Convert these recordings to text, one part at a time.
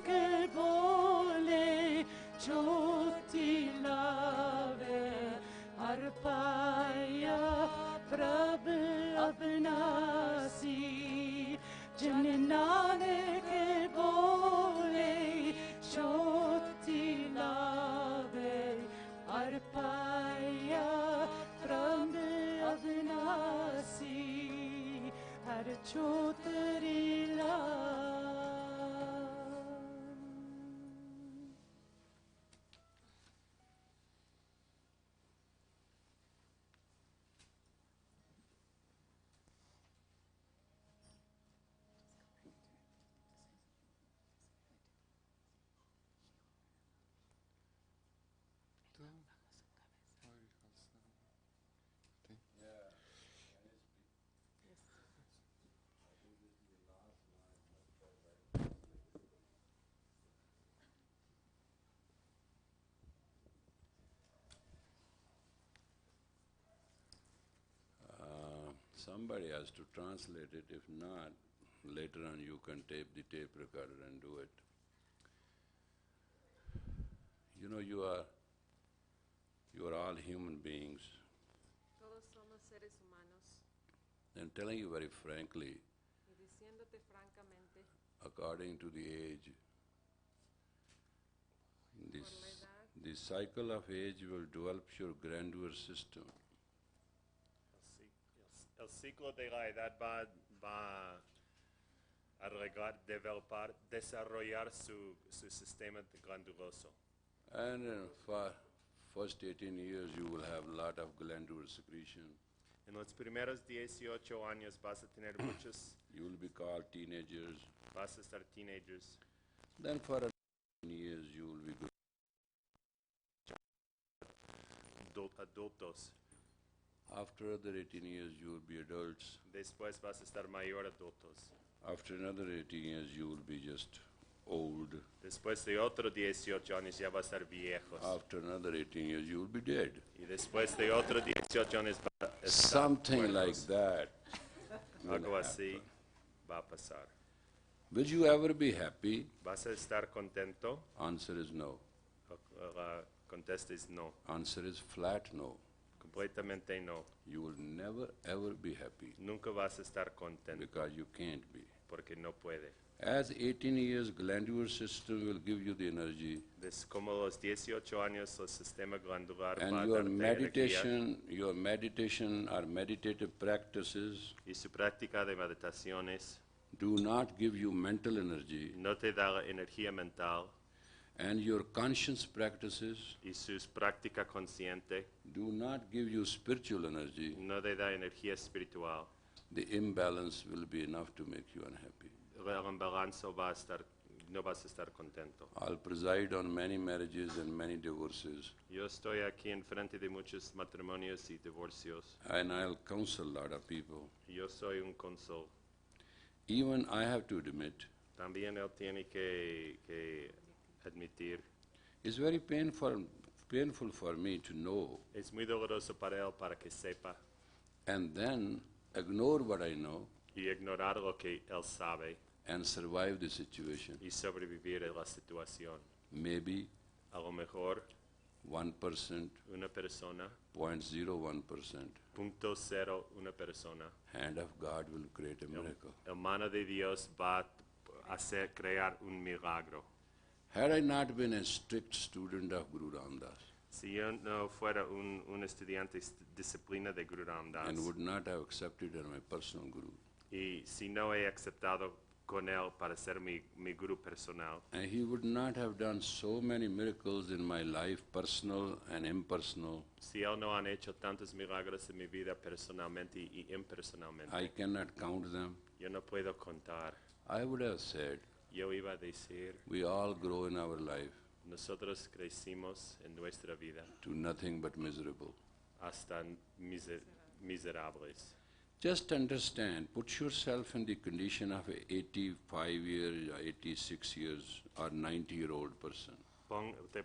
के बोले ज्योति लावे हर पाया प्रभु अविनाशी जिन नानक के बोले ज्योति लावे हर पाया प्रभु अविनाशी हर ज्योति ला Somebody has to translate it. If not, later on you can tape the tape recorder and do it. You know, you are all human beings. Todos somos seres humanos. And telling you very frankly, Y diciéndote francamente, according to the age, por la edad, the cycle of age will develop your grandeur system. El ciclo de la edad va a desarrollar su sistema glanduloso. And for first 18 years you will have a lot of glandular secretion. En los primeros 18 años vas a tener muchos, You will be called teenagers. vas a estar teenagers. Then for 18 years you will be Adultos. After other 18 years you will be adults. Después vas a estar mayor adultos. After another 18 years you will be just old. Después de otros 18 años ya vas a estar viejos. After another 18 years you will be dead. Y después de otros 18 años va a estar Something like muertos. that. will Algo happen. así va a pasar. Will you ever be happy? ¿Vas a estar contento? Answer is no. La contesta es no. Answer is flat no. Completamente no. You will never ever be happy Nunca vas a estar contento because you can't be. porque no puede. As 18 years, glandular system will give you the energy, Como los 18 años el sistema glandular va and a your darte energía meditation or meditative practices y su práctica de meditaciones do not give you mental energy, no te da la energía mental and your conscience practices y sus práctica consciente do not give you spiritual energy. no te da energía espiritual. The imbalance will be enough to make you unhappy. El imbalance va a estar, no vas a estar contento. I'll preside on many marriages and many divorces, Yo estoy aquí en frente de muchos matrimonios y divorcios. and I'll counsel a lot of people. Yo soy un cónsul. Even I have to admit, También él tiene que admitir, it's very painful for me to know es muy doloroso para él para que sepa and then ignore what I know y ignorar lo que él sabe and survive the situation. y sobrevivir a la situación. Maybe A lo mejor 1%, una persona, 0.01%, 0.01 persona, hand of God will create a miracle. el mano de Dios va a crear un milagro. Had I not been a strict student of Guru Ramdas Si yo no fuera un estudiante disciplina de Guru Ramdas and would not have accepted as my personal Guru, y si no he aceptado con él para ser mi guru personal, and he would not have done so many miracles in my life, personal and impersonal, si él no han hecho tantos milagros en mi vida personalmente y impersonalmente, I cannot count them. yo no puedo contar. I would have said, Yo iba a decir, we all grow in our life nosotros crecimos en nuestra vida to nothing but miserable. hasta miserables. Just understand, put yourself in the condition of a 85 years, 86 years, or 90-year-old person. Te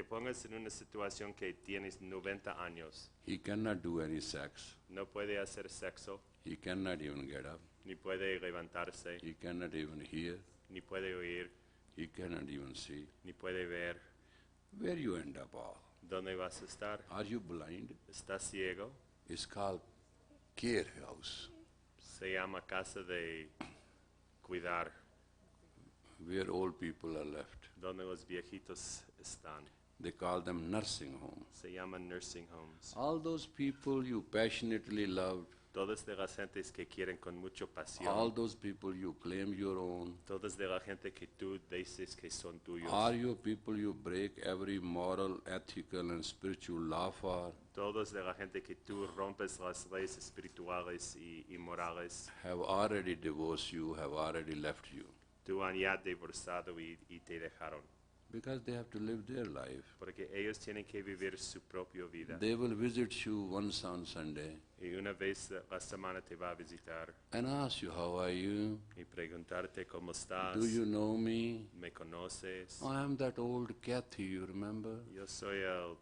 pongas en una situación que tienes 90 años. He cannot do any sex. No puede hacer sexo, He cannot even get up. ni puede levantarse, He cannot even hear. ni puede oír. He cannot even see. ni puede ver. Where you end up all? ¿Dónde vas a estar? Are you blind? ¿Estás ciego? It's called care house, Se llama casa de cuidar, where old people are left. donde los viejitos están. They call them nursing home. Se llaman nursing homes. All those people you passionately loved, Todas de las gentes que quieren con mucha pasión. all those people you claim your own, Todas de la gente que tú dices que son tuyos. are your people you break every moral, ethical, and spiritual law for, Todos de la gente que tú rompes las leyes espirituales y morales. have already divorced you, have already left you. Tú han ya divorciado y te dejaron. Because they have to live their life. Porque ellos tienen que vivir su propia vida. They will visit you once on Sunday Y una vez la semana te va a visitar and ask you, how are you? y preguntarte cómo estás. Do you know me? ¿Me conoces? I am that old Kathy, you remember? Yo soy el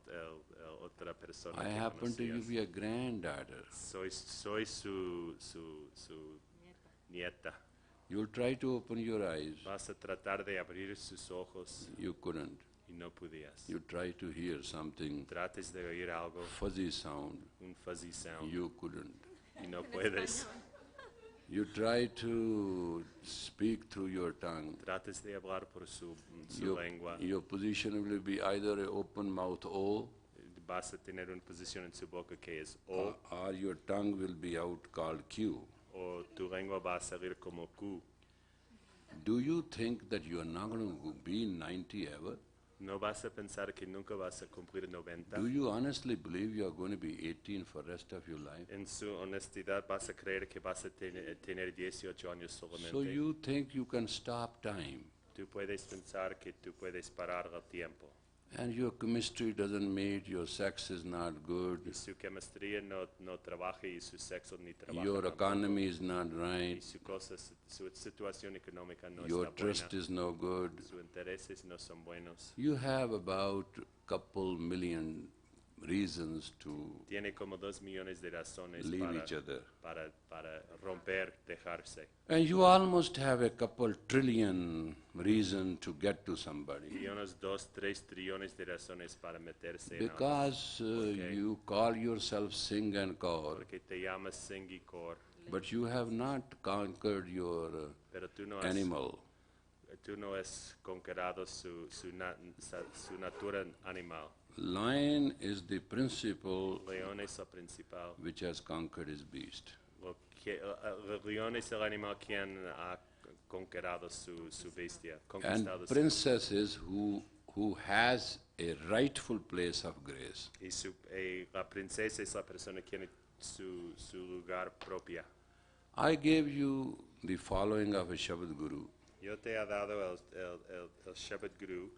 otra persona I que happen to conocías. be a granddaughter. Soy su nieta. You'll try to open your eyes. Vas a tratar de abrir sus ojos You couldn't. y no podías. You try to hear something, Trates de oír algo, fuzzy sound. un fuzzy sound, You couldn't. y no puedes. You try to speak through your tongue. Trates de hablar por su Your, lengua. your position will be either an open mouth O, Vas a tener una posición en su boca que es O, or your tongue will be out called Q. o tu lengua va a salir como Q. Do you think that you are not going to be 90 ever? No vas a pensar que nunca vas a cumplir 90. Do you honestly believe you are going to be 18 for the rest of your life? En su honestidad vas a creer que vas a tener 18 años solamente. So you think you can stop time, Tú puedes pensar que tú puedes parar el tiempo. and your chemistry doesn't meet, your sex is not good, Y su chemistría no trabaja y su sexo ni trabaja. your tampoco. economy is not Y right, su situación económica no your está trust buena. is no good. Sus intereses no son buenos. You have about couple million reasons to Tiene como 2 millones de razones leave each other. para romper, dejarse. And you almost have a couple trillion reasons to get to somebody. Y unos 2-3 trillones de razones para meterse en algo. Because Okay. you call yourself sing and call, Porque te llamas Singikor, but you have not conquered your pero tú no has conquerado su natura animal. Lion is the principle León es el principal. which has conquered his beast. El león es el animal quien ha conquerado su bestia, And conquistado su princess is who has a rightful place of grace. y la princesa es la persona que tiene su lugar propia. I gave you the following of a Shabad Guru. Yo te he dado el Shabbat Guru.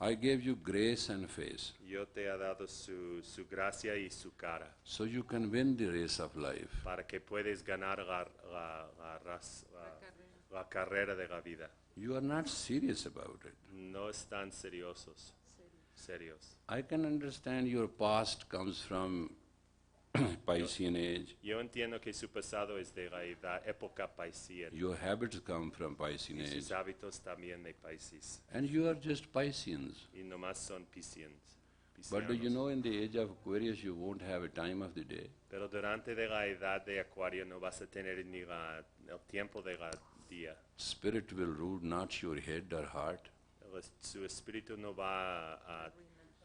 I gave you grace and face, Yo te he dado su gracia y su cara so you can win the race of life. para que puedas ganar la carrera de la vida. You are not serious about it. No están serios. I can understand your past comes from Piscean age. Yo entiendo que su pasado es de la época paisía Your habits come from Piscean y age. sus hábitos también de Pisces. And you are just Pisceans. Y nomás son piscianos. But do you know in the age of Aquarius you won't have a time of the day? Pero durante de la edad de Acuario no vas a tener ni el tiempo de la día. Spirit will rule not your head or heart. Su espíritu no va a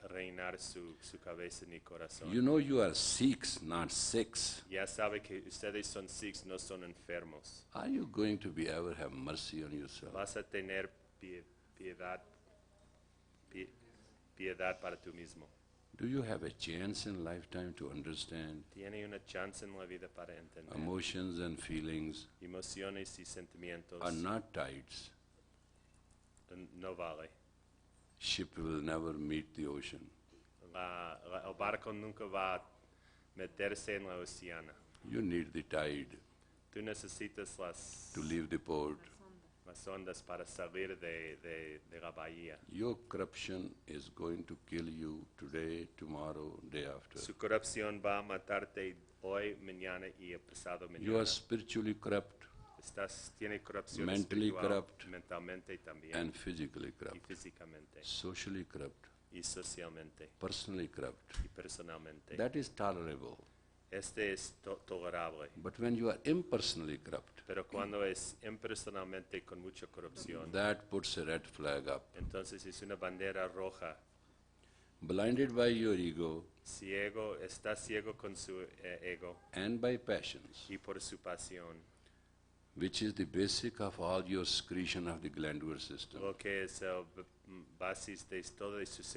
reinar su cabeza ni corazón. You know you are Sikhs, not Sikhs. Ya sabe que ustedes son Sikhs, no son enfermos. Are you going to be ever have mercy on yourself? Vas a tener piedad para tú mismo. Do you have a chance in lifetime to understand Tiene una chance en la vida para entender. emotions and feelings Emociones y sentimientos are not tides? no vale. Ship will never meet the ocean. El barco nunca va a meterse en la océana. You need the tide Tú necesitas to leave the port. las ondas para salir de la bahía. Your corruption is going to kill you today, tomorrow, day after. Su corrupción va a matarte hoy, mañana y el pasado You mañana. are spiritually corrupt. Tiene corrupción mentally espiritual, corrupt, mentalmente también, and physically y corrupt, físicamente, socially corrupt, y socialmente, personally corrupt. y personalmente. That is tolerable. Este es tolerable. But when you are impersonally corrupt, Pero cuando es impersonalmente con mucha corrupción, that puts a red flag up. entonces es una bandera roja. Blinded by your ego Está ciego con su ego and by passions, y por su pasión, which is the basic of all your secretion of the glandular system. lo que es el basis de todos sus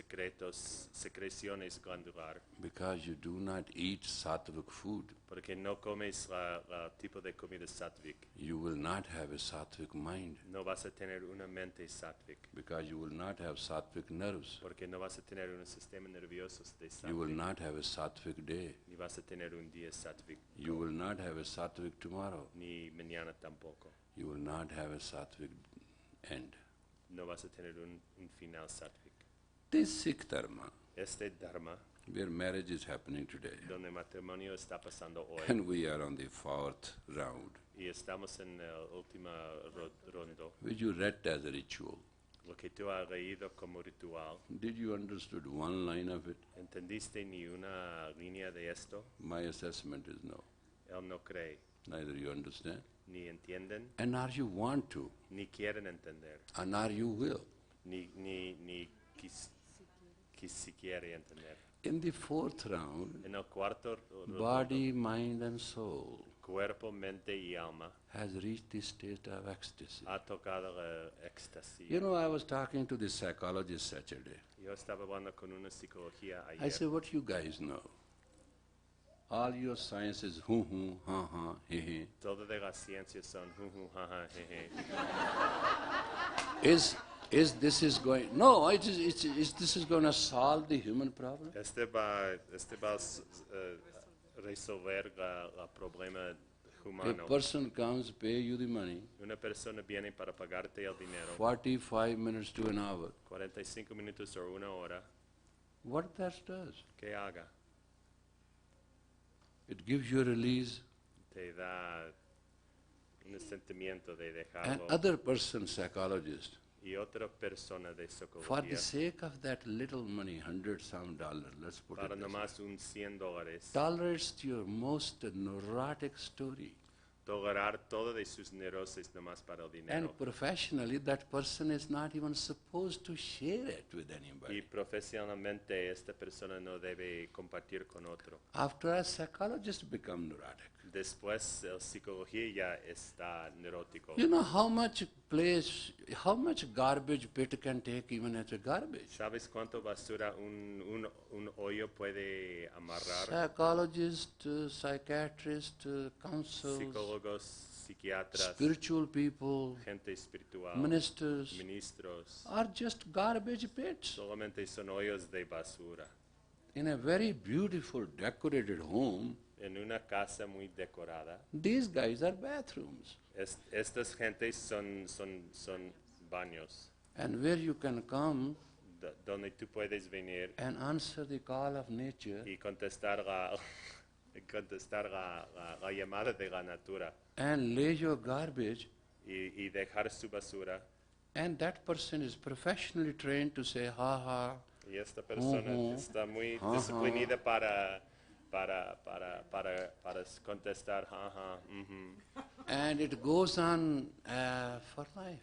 secreciones glandular, Because you do not eat sattvic food, porque no comes la tipo de comida sattvic. you will not have a sattvic mind. No vas a tener una mente sattvic, Because you will not have sattvic nerves. porque no vas a tener un sistema nervioso de You will sattvic, not have a sattvic day. ni vas a tener un día sattvic, You will not have a sattvic tomorrow. ni mañana tampoco. You will not have a sattvic end. No vas a tener un final sattvic. This Sikh Dharma, Este dharma, where marriage is happening today, donde matrimonio está pasando hoy, and we are on the fourth round, y estamos en el último rondo, which you read as a ritual. lo que tú has leído como ritual, Did you understood one line of it? ¿entendiste ni una línea de esto? My assessment is no. Él no cree, Neither you understand, ni entienden, and nor you want to, ni quieren entender, and nor you will. ni si quiere entender. In the fourth round, En el cuarto rondo, body, mind, and soul cuerpo, mente y alma has reached the state of ecstasy. ha tocado el éxtasis. You know, I was talking to the psychologist Saturday. Yo estaba hablando con una psicología I ayer. said, what you guys know? All your science is ha ha, he he. Todo de las ciencias son jaja, jeje. Is this is going? No, this is going to solve the human problem. Este va resolver el problema A humano. person comes, pay you the money, Una persona viene para pagarte el dinero, 45 minutes to an hour. 45 minutos o una hora, What that does? ¿qué haga? It gives you a release, Te da un sentimiento de and dejarlo. other person, psychologist, Y otra persona de for the psicología, sake of that little money, $100 dollars, let's put para it this way, nomás un $100, tolerates your most neurotic story. tolerar todo de sus neuroses nomás para el And dinero. professionally, that person is not even supposed to share it with Y anybody. profesionalmente esta persona no debe compartir con otro. After a psychologist become neurotic. Después la psicología ya está neurótico. You know how much garbage pit can take even as a garbage? ¿Sabes cuánto basura un hoyo puede amarrar? Psychologists, psychiatrists, counsels, Psicólogos, psiquiatras, spiritual people, gente espiritual, ministers ministros, are just garbage pits. solamente son hoyos de basura. In a very beautiful decorated home, En una casa muy decorada, these guys are bathrooms. estas gentes son baños And where you can come donde tú puedes venir and answer the call of nature y contestar la llamada de la natura and lay your garbage, y dejar su basura. and that person is professionally trained to say, ha ha, Y esta persona está muy disciplinada para contestar, jaja, and it goes on for life.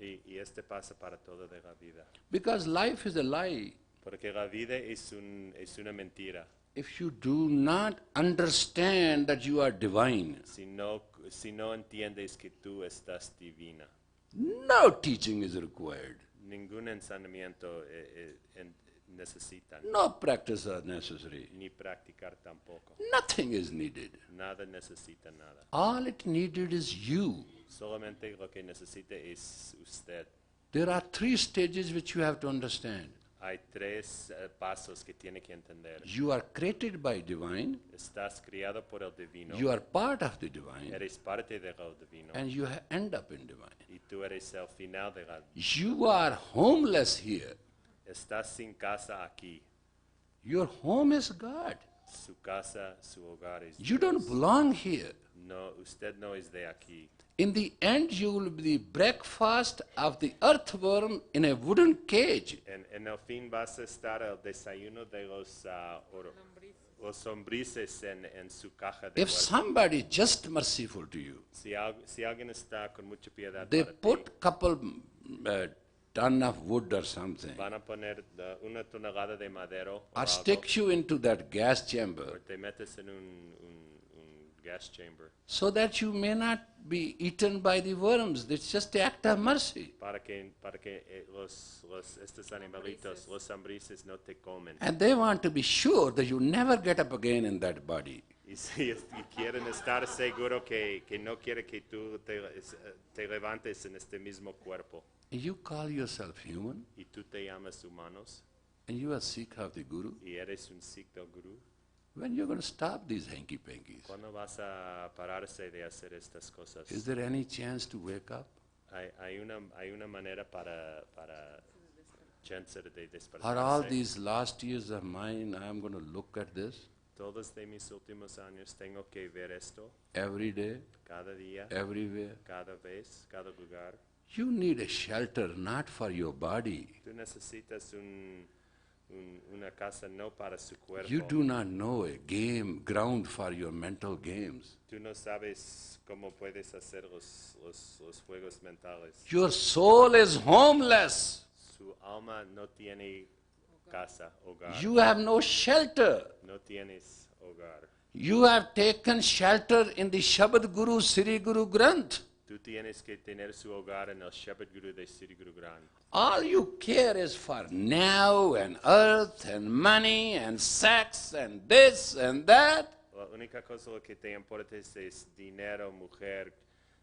y este pasa para toda de la vida. Because life is a lie. Porque la vida es una mentira. If you do not understand that you are divine, Si no entiendes que tú estás divina, no teaching is required. ningún enseñamiento necesitan, No practice are necessary. ni practicar tampoco. Nothing is needed. Nada necesita nada. All it needed is you. Solamente lo que necesita es usted. There are 3 stages which you have to understand. Hay 3 pasos que tiene que entender. You are created by divine, Estás criado por el divino. you are part of the divine, Eres parte del divino. and you end up in divine. Y tú eres el final de la... You are homeless here. Estás sin casa aquí. Your home is God. Su casa, su hogar es You Dios. don't belong here. No, usted no es de aquí. In the end, you will be the breakfast of the earthworm in a wooden cage. En el fin vas a estar el desayuno de los lombrices en su caja de If huerto. somebody is just merciful to you, Si alguien está con mucha piedad they para ti, put couple ton of wood or something, van a poner una tonelada de madera o or algo, stick you into that gas o chamber, te metes en un gas chamber so that you may not be eaten by the worms. It's just the act of mercy. para que estos animalitos, los lombrices, no te comen. And they want to be sure that you never get up again in that body. Y quieren estar seguro que no quiere que tú te levantes en este mismo cuerpo. You call yourself human, Y tú te llamas humanos and you are Sikh of the Guru. y eres un Sikh del Gurú. When you're going to stop these hanky-pankies? ¿Cuándo vas a pararse de hacer estas cosas? Is there any chance to wake up? Hay una manera para chance de Are all despertarse. these last years of mine, I'm going to look at this Todos de mis últimos años tengo que ver esto every day, cada día, everywhere? cada vez, cada lugar. You need a shelter, not for your body. Tú necesitas una casa no para su cuerpo. You do not know a ground for your mental games. Tú no sabes cómo puedes hacer los juegos mentales. Your soul is homeless. Su alma no tiene casa, hogar. You have no shelter. No tienes hogar. You have taken shelter in the Shabad Guru, Sri Guru Granth. Tú tienes que tener su hogar en el Shabbat Guru de Sri Guru Granth. All you care is for now and earth and money and sex and this and that. La única cosa lo que te importa es dinero, mujer,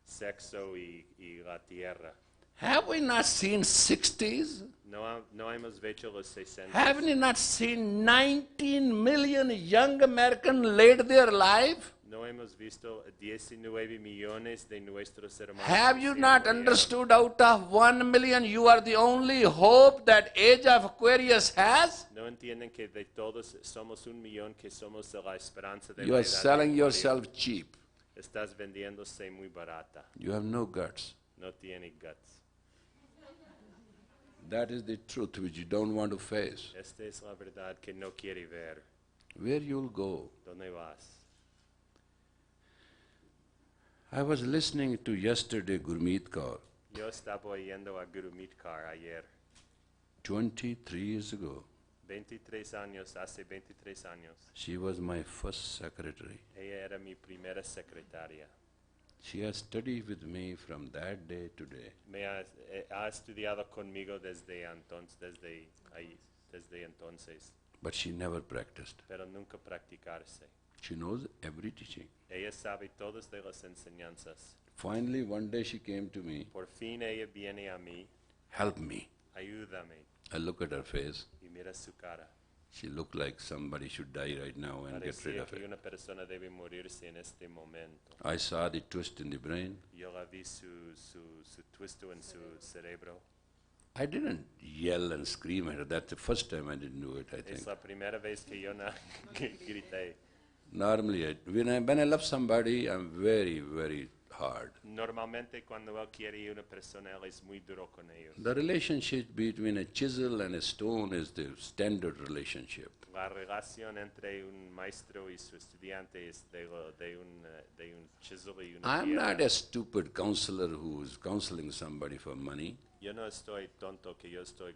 sexo y la tierra. Have we not seen 60s? No hemos visto los 60. Have we not seen 19 million young Americans laid their life? No hemos visto 19 millones de nuestros hermanos. Have you que not murieron. understood out of 1 million you are the only hope that age of Aquarius has? No entienden que de todos somos 1 millón que somos la esperanza de You la are edad de selling Acuario. yourself cheap. Estás vendiéndose muy barata. You have no guts. No tiene guts. That is the truth which you don't want to face. Esta es la verdad que no quiere ver. Where you'll go. ¿Dónde vas? I was listening to yesterday Gurmeet Kaur, Yo estaba oyendo a Guru Mitkar ayer. 23 years ago. 23 años, hace 23 años. She was my first secretary. Ella era mi primera secretaria. She has studied with me from that day to day. Ha estudiado conmigo desde entonces, But she never practiced. pero nunca practicarse. She knows every teaching. Ella sabe todas de las enseñanzas. Finally, one day she came to me, Por fin ella viene a mí, help me. ayúdame, I look at her face. y mira su cara. She looked like somebody should die right now and get rid Parecía of que it. una persona debe morirse en este momento. I saw the twist in the brain. Yo la vi su twisto en su cerebro. I didn't yell and scream at her. That's the first time I didn't do it, I think. Es la primera vez que yo grité. Normally, when I love somebody, I'm very, very hard. Normalmente cuando él quiere una persona, él es muy duro con ellos. The relationship between a chisel and a stone is the standard relationship. La relación entre un maestro y su estudiante es de un chisel y una I'm piedra. not a stupid counselor who is counseling somebody for money. Yo no estoy tonto que yo estoy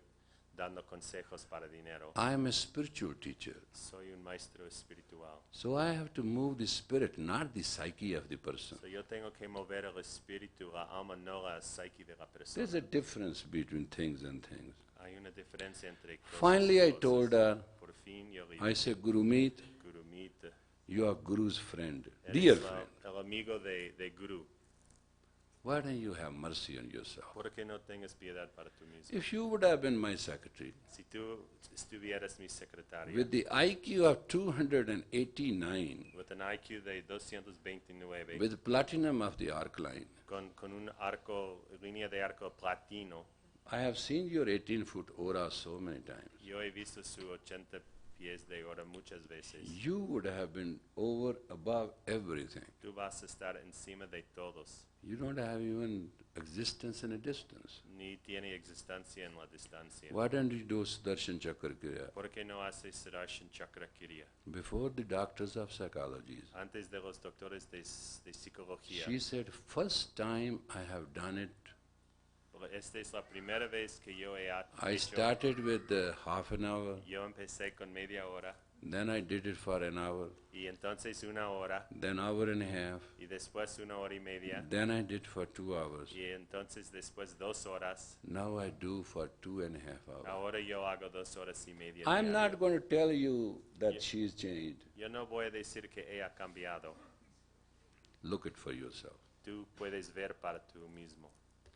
dando consejos para dinero. I am a spiritual teacher. Soy un maestro espiritual. So I have to move the spirit, not the psyche of the person. So yo tengo que mover el espíritu, la alma, no la psique de la persona. There's a difference between things and things. Hay una diferencia entre cosas. Finally, y I cosas. told her, Por fin yo le I said, Gurumeet, Gurumit, you are Guru's friend, eres dear friend. el amigo de Guru. Why don't you have mercy on yourself? ¿Por qué no tengas piedad para tú mismo? If you would have been my secretary, Si tú estuvieras mi secretario, with the IQ of 289, with an IQ de 229, with platinum of the arc line, con un línea de arco platino, I have seen your 18-foot aura so many times. yo he visto su 80 pies de oro muchas veces. you would have been over, above everything. Tú vas a estar encima de todos. You don't have even existence in a distance. Ni tiene existencia en la distancia. Why don't you do Sudarshan Chakra Kriya? ¿Por qué no hace Sudarshan Chakra Kriya? Before the doctors of psychology, Antes de los doctores de psicología. she said, first time I have done it, Esta es la primera vez que yo he I hecho. started with half an hour, Yo empecé con media hora then I did it for an hour, y entonces una hora then hour and a half, y después una hora y media then I did for 2 hours. y entonces después 2 horas. Now I do for 2.5 hours. Ahora yo hago 2 horas y media. I'm diario. not going to tell you that she's changed. Yo no voy a decir que ella ha cambiado. Look it for yourself. Tú puedes ver para tú mismo.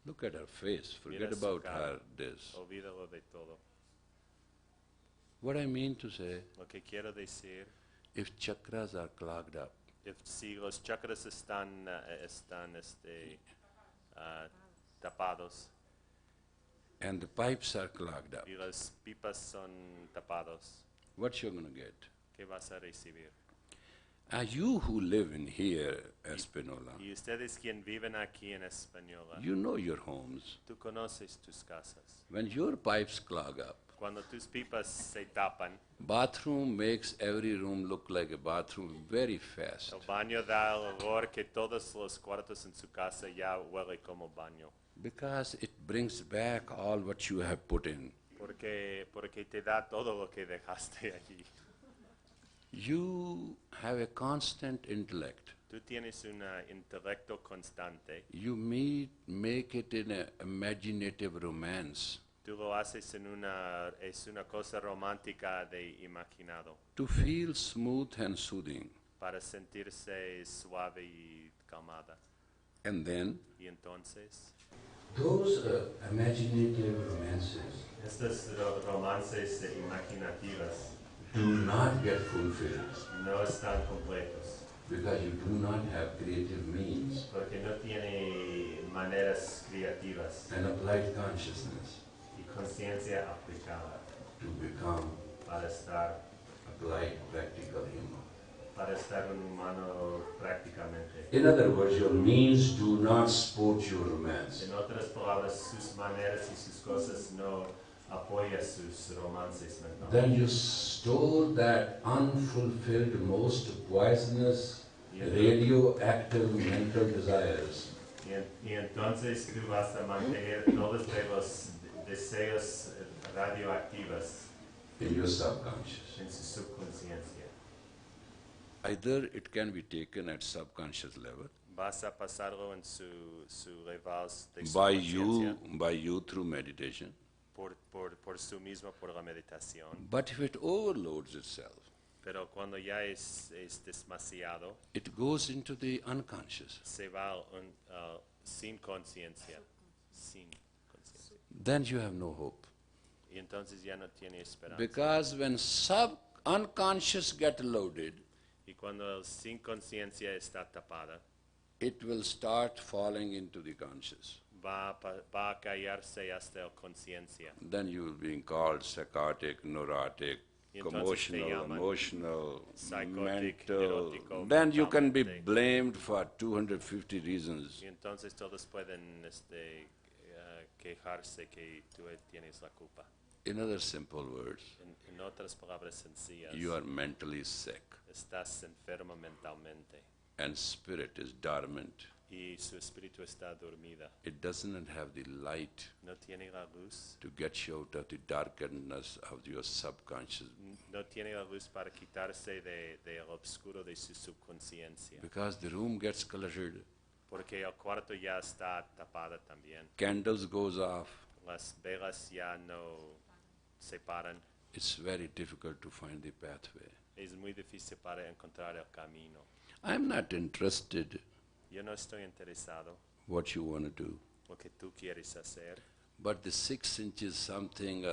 Look at her face. Mira Forget su about cara. her this. Olvídalo de todo. What I mean to say, Lo que quiero decir, if chakras are clogged up, si los chakras están tapados and the pipes are clogged up, y las pipas son tapados, what you're going to get? ¿qué vas a recibir? You who live in here, Espinola, Y ustedes quien viven aquí en Española, you know your homes. tú conoces tus casas. When your pipes clog up, Cuando tus pipas se tapan, bathroom makes every room look like a bathroom very fast. el baño da el olor que todos los cuartos en su casa ya huele como baño. Because it brings back all what you have put in. Porque te da todo lo que dejaste allí. You have a constant intellect. Tú tienes un intelecto constante. You make it in an imaginative romance Tú lo haces es una cosa romántica de imaginado. to feel smooth and soothing. Para sentirse suave y calmada. And then Y entonces, those imaginative romances estas romances imaginativas do not get fulfilled no están completos. because you do not have creative means Porque no tiene maneras creativas and applied consciousness y conciencia aplicada to become para estar applied practical human. un humano prácticamente. In other words, your means do not support your romance. En otras palabras, sus maneras y sus cosas no apoyan sus romances mentales. Then you store that unfulfilled, most poisonous, radioactive mental desires Y entonces tú vas a mantener todos de los deseos radioactivos in your subconscious. en su subconsciencia. Either it can be taken at subconscious level Vas a pasarlo en su level de by you through meditation. por su mismo, por la meditación. But if it overloads itself, Pero cuando ya es demasiado, it goes into the unconscious. se va sin conciencia. Sin conciencia. Then you have no hope. Y entonces ya no tiene esperanza. Because when unconscious get loaded, Y cuando el sin conciencia está tapada, it will start falling into the conscious. va a caerse hasta la conciencia. Then you will be called psychotic, neurotic, Y entonces te emotional, llaman emotional, psicótic, mental. neurótico, Then you can be mentalmente. blamed for 250 reasons. Y entonces todos pueden quejarse que tú tienes la culpa. In other simple words, En otras palabras sencillas, you are mentally sick estás enfermo mentalmente and spirit is dormant. y su espíritu está dormida. It doesn't have the light No tiene la luz, to get you out of the darkness of your subconscious. no tiene la luz para quitarse del obscuro de su subconsciencia. Because the room gets cluttered, Porque el cuarto ya está tapada también. candles goes off. Las velas ya no se paran. It's very difficult to find the pathway. Es muy difícil para encontrar el camino. I'm not interested Yo no estoy interesado what you want to do. en lo que tú quieres hacer, But the 6 inches something,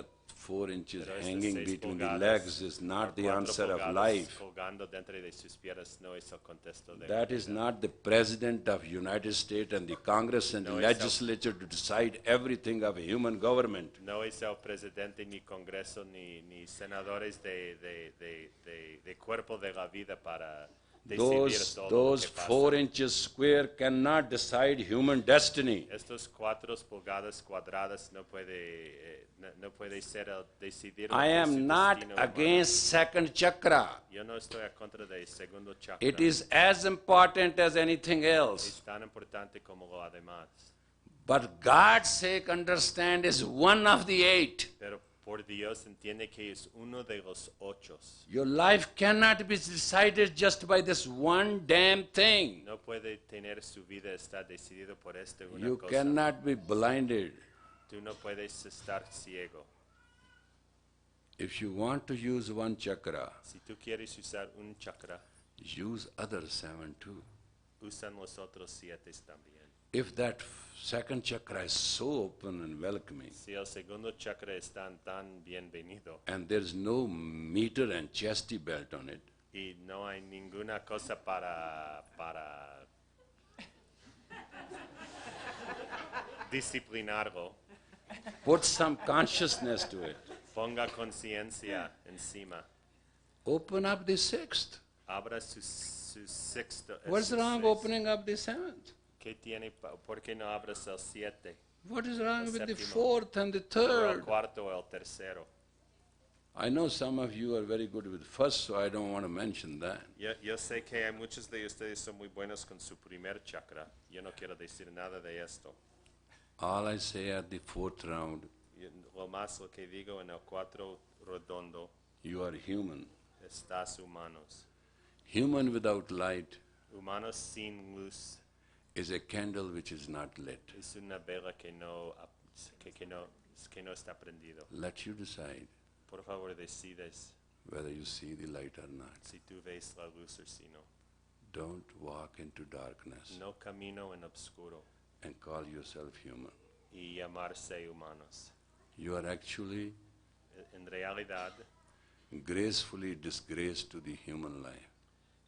4 inches Pero hanging 6 between the pulgadas legs is o not the 4 answer of pulgadas life. colgando dentro de sus piernas no es el contexto de la That is vida. not the President of United States and the Congress and the No es el- legislature to decide everything of a human government. No es el presidente, ni Congreso, ni senadores de cuerpo de la vida para decidir todo lo Those que pasa. 4 inches square cannot decide human destiny. Estos 4 pulgadas cuadradas no puede ser el decidir I su am not destino humano. against second chakra. Yo no estoy a contra del segundo chakra. It is as important as anything else. Es tan importante como lo demás. But God's sake, understand, is one of the 8. Pero por Dios entiende que es uno de los 8. Your life cannot be decided just by this one damn thing. No puede tener su vida está decidido por una You cosa. cannot be blinded. Tú no puedes estar ciego. If you want to use one chakra, Si tú quieres usar un chakra, use other 7 too. usan los otros 7 también. If that second chakra is so open and welcoming, Si el segundo chakra es tan bienvenido and there's no meter and chesty belt on it, y no hay ninguna cosa para disciplinarlo, put some consciousness to it. ponga conciencia encima. Open up the 6th. Abra su sexto. What's su wrong seis. opening up the 7th? ¿Qué tiene? ¿Por qué no abres el 7? What is wrong with the Séptimo. 4th and the O el 3rd? cuarto o el tercero. I know some of you are very good with first, so I don't want to mention that. Yo sé que hay muchos de ustedes son muy buenos con su primer chakra. Yo no quiero decir nada de esto. All I say at the 4th round, Lo más lo que digo en el 4 redondo, you are human. estás humanos. Human without light Humanos sin luz is a candle which is not lit. es una vela que no está prendido. Let you decide Por favor, decides whether you see the light or not. si tú ves la luz o si no. Don't walk into darkness No camino en obscuro and call yourself human. y llamarse humanos. You are actually En realidad, gracefully disgraced to the human life.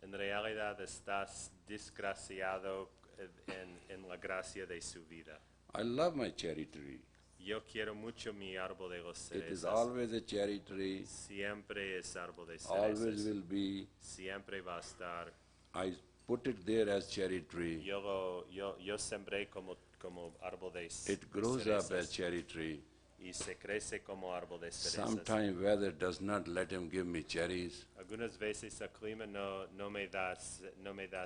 en realidad estás desgraciado en la gracia de su vida. I love my cherry tree. Yo quiero mucho mi árbol de los It is cerezas. always a cherry tree, Siempre es árbol de always cerezas. will be. Siempre va a estar. I put it there as cherry tree. Yo sembré como árbol de It grows up as cerezas cherry tree. y se crece como árbol de cerezas. Sometimes weather does not let him give me cherries, Algunas veces el clima no me da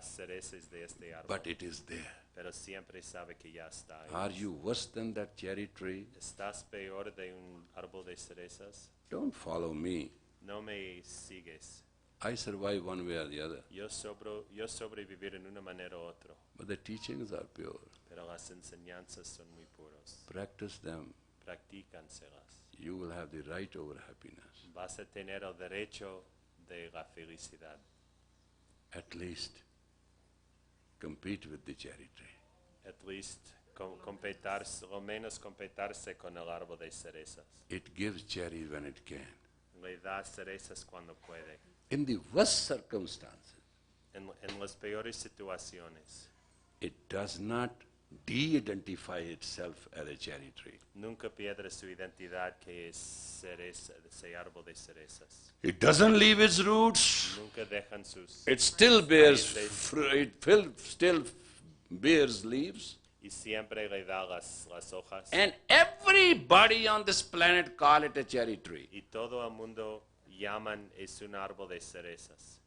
cerezas de este árbol, but it is there. pero siempre sabe que ya está ahí. Are you worse than that cherry tree? ¿Estás peor de un árbol de cerezas? Don't follow me. No me sigues. I survive one way or the other, Yo sobrevivir en una manera u otra, but the teachings are pure. pero las enseñanzas son muy puras. Practice them. Practícanselas. You will have the right over happiness. Vas a tener el derecho de la felicidad. At least compete with the cherry tree. At least lo menos competirse con el árbol de cerezas. It gives cherries when it can. Le da cerezas cuando puede. In the worst circumstances, En las peores situaciones, it does not de-identify itself as a cherry tree. nunca pierde su identidad que es cereza, ese árbol de cerezas. It doesn't leave its roots. Nunca dejan sus... It still bears raíces fruit. Still bears leaves. y siempre le da las hojas. And everybody on this planet call it a cherry tree. Y todo el mundo llaman es un árbol de cerezas.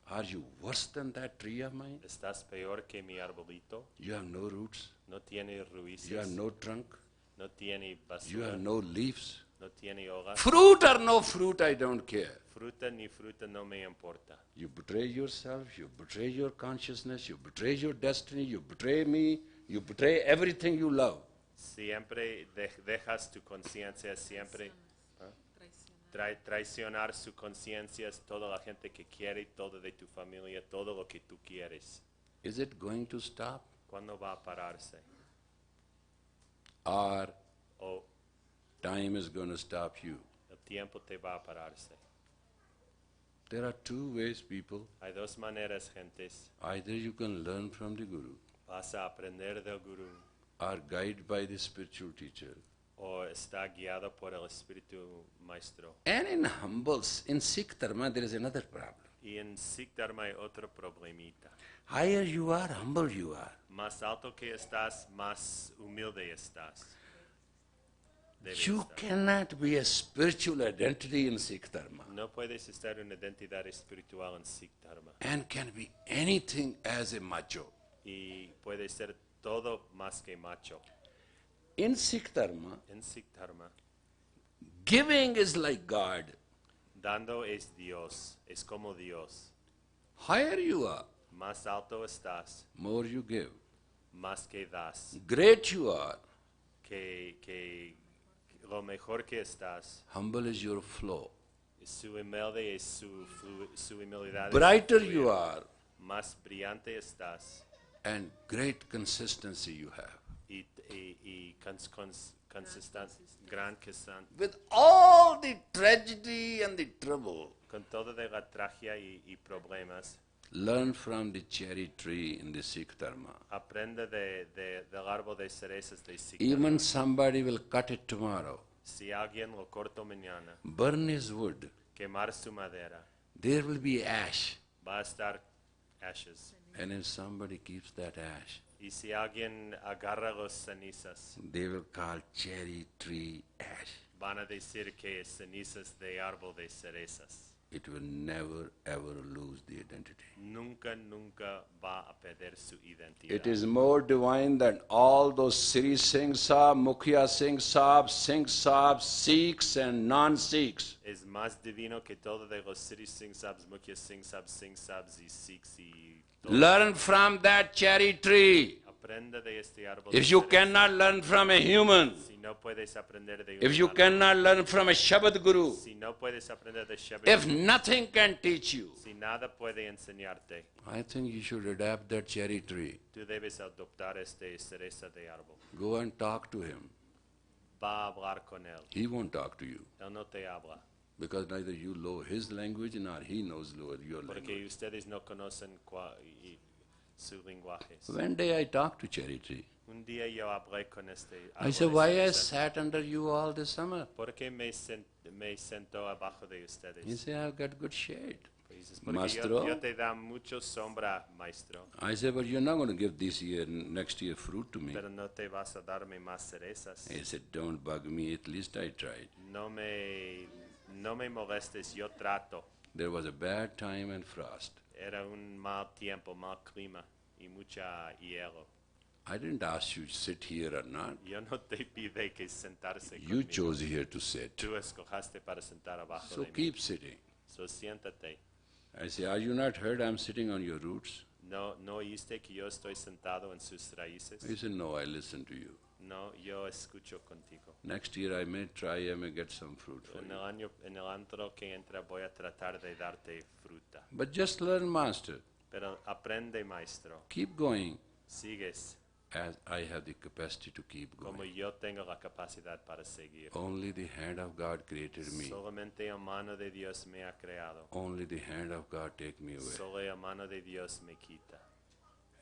Are you worse than that tree of mine? ¿Estás peor que mi arbolito? You have no roots. No tiene You have raíces, no trunk. no tiene You basura, have no leaves. no tiene hojas. Fruit or no fruit, I don't care. Fruta ni fruta no me importa. You betray yourself, you betray your consciousness, you betray your destiny, you betray me, you betray everything you love. Siempre dejas tu conciencia, siempre traicionar su conciencia es toda la gente que quiere, todo de tu familia, todo lo que tú quieres. Is it going to stop? ¿Cuándo va a pararse? Or O time is going to stop you. El tiempo te va a pararse. There are two ways, people. Hay dos maneras, gentes. Either you can learn from the Guru Vas a aprender del gurú or guided by the spiritual teacher. o está guiado por el espíritu maestro. And in Sikh Dharma, there is another problem. Y en Sikh Dharma hay otro problemita. Higher you are, humble you are. Más alto que estás, más humilde estás. Debe You estar. cannot be a spiritual identity in Sikh Dharma No puedes estar una identidad espiritual en Sikh Dharma. and can be anything as a macho. Y puede ser todo más que macho. In Sikh Dharma, En Sikh Dharma, giving is like God. dando es Dios, es como Dios. Higher you are, Más alto estás, more you give. más que das. Great you are, Que lo mejor que estás, humble is your flow. su humilde es su humildad. es Brighter fluir. you are, Más brillante estás. and great consistency you have. Y consistent, gran consistent. With all the tragedy and the trouble, Con toda de la tragedia y problemas, learn from the cherry tree in the Sikh Dharma. aprende del árbol de cerezas de Sikh. Even somebody will cut it tomorrow, Si alguien lo corta mañana, burn his wood, quemar su madera, there will be ash. va a estar ashes. And if somebody keeps that ash, Y si alguien agarra los cenizas, they will call cherry tree ash. van a decir que es cenizas de árbol de cerezas. It will never ever lose the identity. Nunca va a perder su identidad. It is more divine than all those Sri Singh Sahib, Mukhya Singh Sahib, Sikhs and non-Sikhs. Es más divino que todo de los Sri Singh Sabs, Mukhya Singh Sabs y Sikhs y todo. Learn from that cherry tree. Aprenda de este árbol. If de you cerezas. cannot learn from a human, Si no puedes aprender de un if you humano, cannot learn from a Shabad Guru, si no puedes aprender de Shabbat, if nothing can teach you, si nada puede enseñarte, I think you should adapt that cherry tree. tú debes adoptar este cereza de árbol. Go and talk to him. Va a hablar con él. He won't talk to you Él no te habla. because neither you know his language nor he knows your Porque language. ustedes no conocen su lenguaje. One day I talked to Cherry Tree. Un día yo hablé con este I árbol said, de why I cereza. sat under you all the summer? ¿Por qué me sentó abajo de He ustedes? said, I've got good shade. Pues dices, porque Maestro. yo te da mucho sombra, maestro, I said, but you're not going to give this year, next year fruit to me. pero no te vas a darme más cerezas. He said, don't bug me, at least I tried. No me molestes, yo trato. There was a bad time and frost. Era un mal tiempo, mal clima y mucha hielo. I didn't ask you to sit here or not. Yo no te pide que sentarse You conmigo. chose here to sit. Tú escojaste para sentar abajo So de mí. keep sitting. So siéntate. I say, are you not heard I'm sitting on your roots? No oíste que yo estoy sentado en sus raíces. He said, no, I listen to you. No, yo escucho contigo. Next year I may try, I may get some fruit for En you. el año que entra voy a tratar de darte fruta. But just learn, master. Pero aprende, maestro. Keep going Sigues as I have the capacity to keep como going. yo tengo la capacidad para seguir. Only the hand of God created me. Solamente la mano de Dios me ha creado. Only the hand of God take me away. Solo la mano de Dios me quita.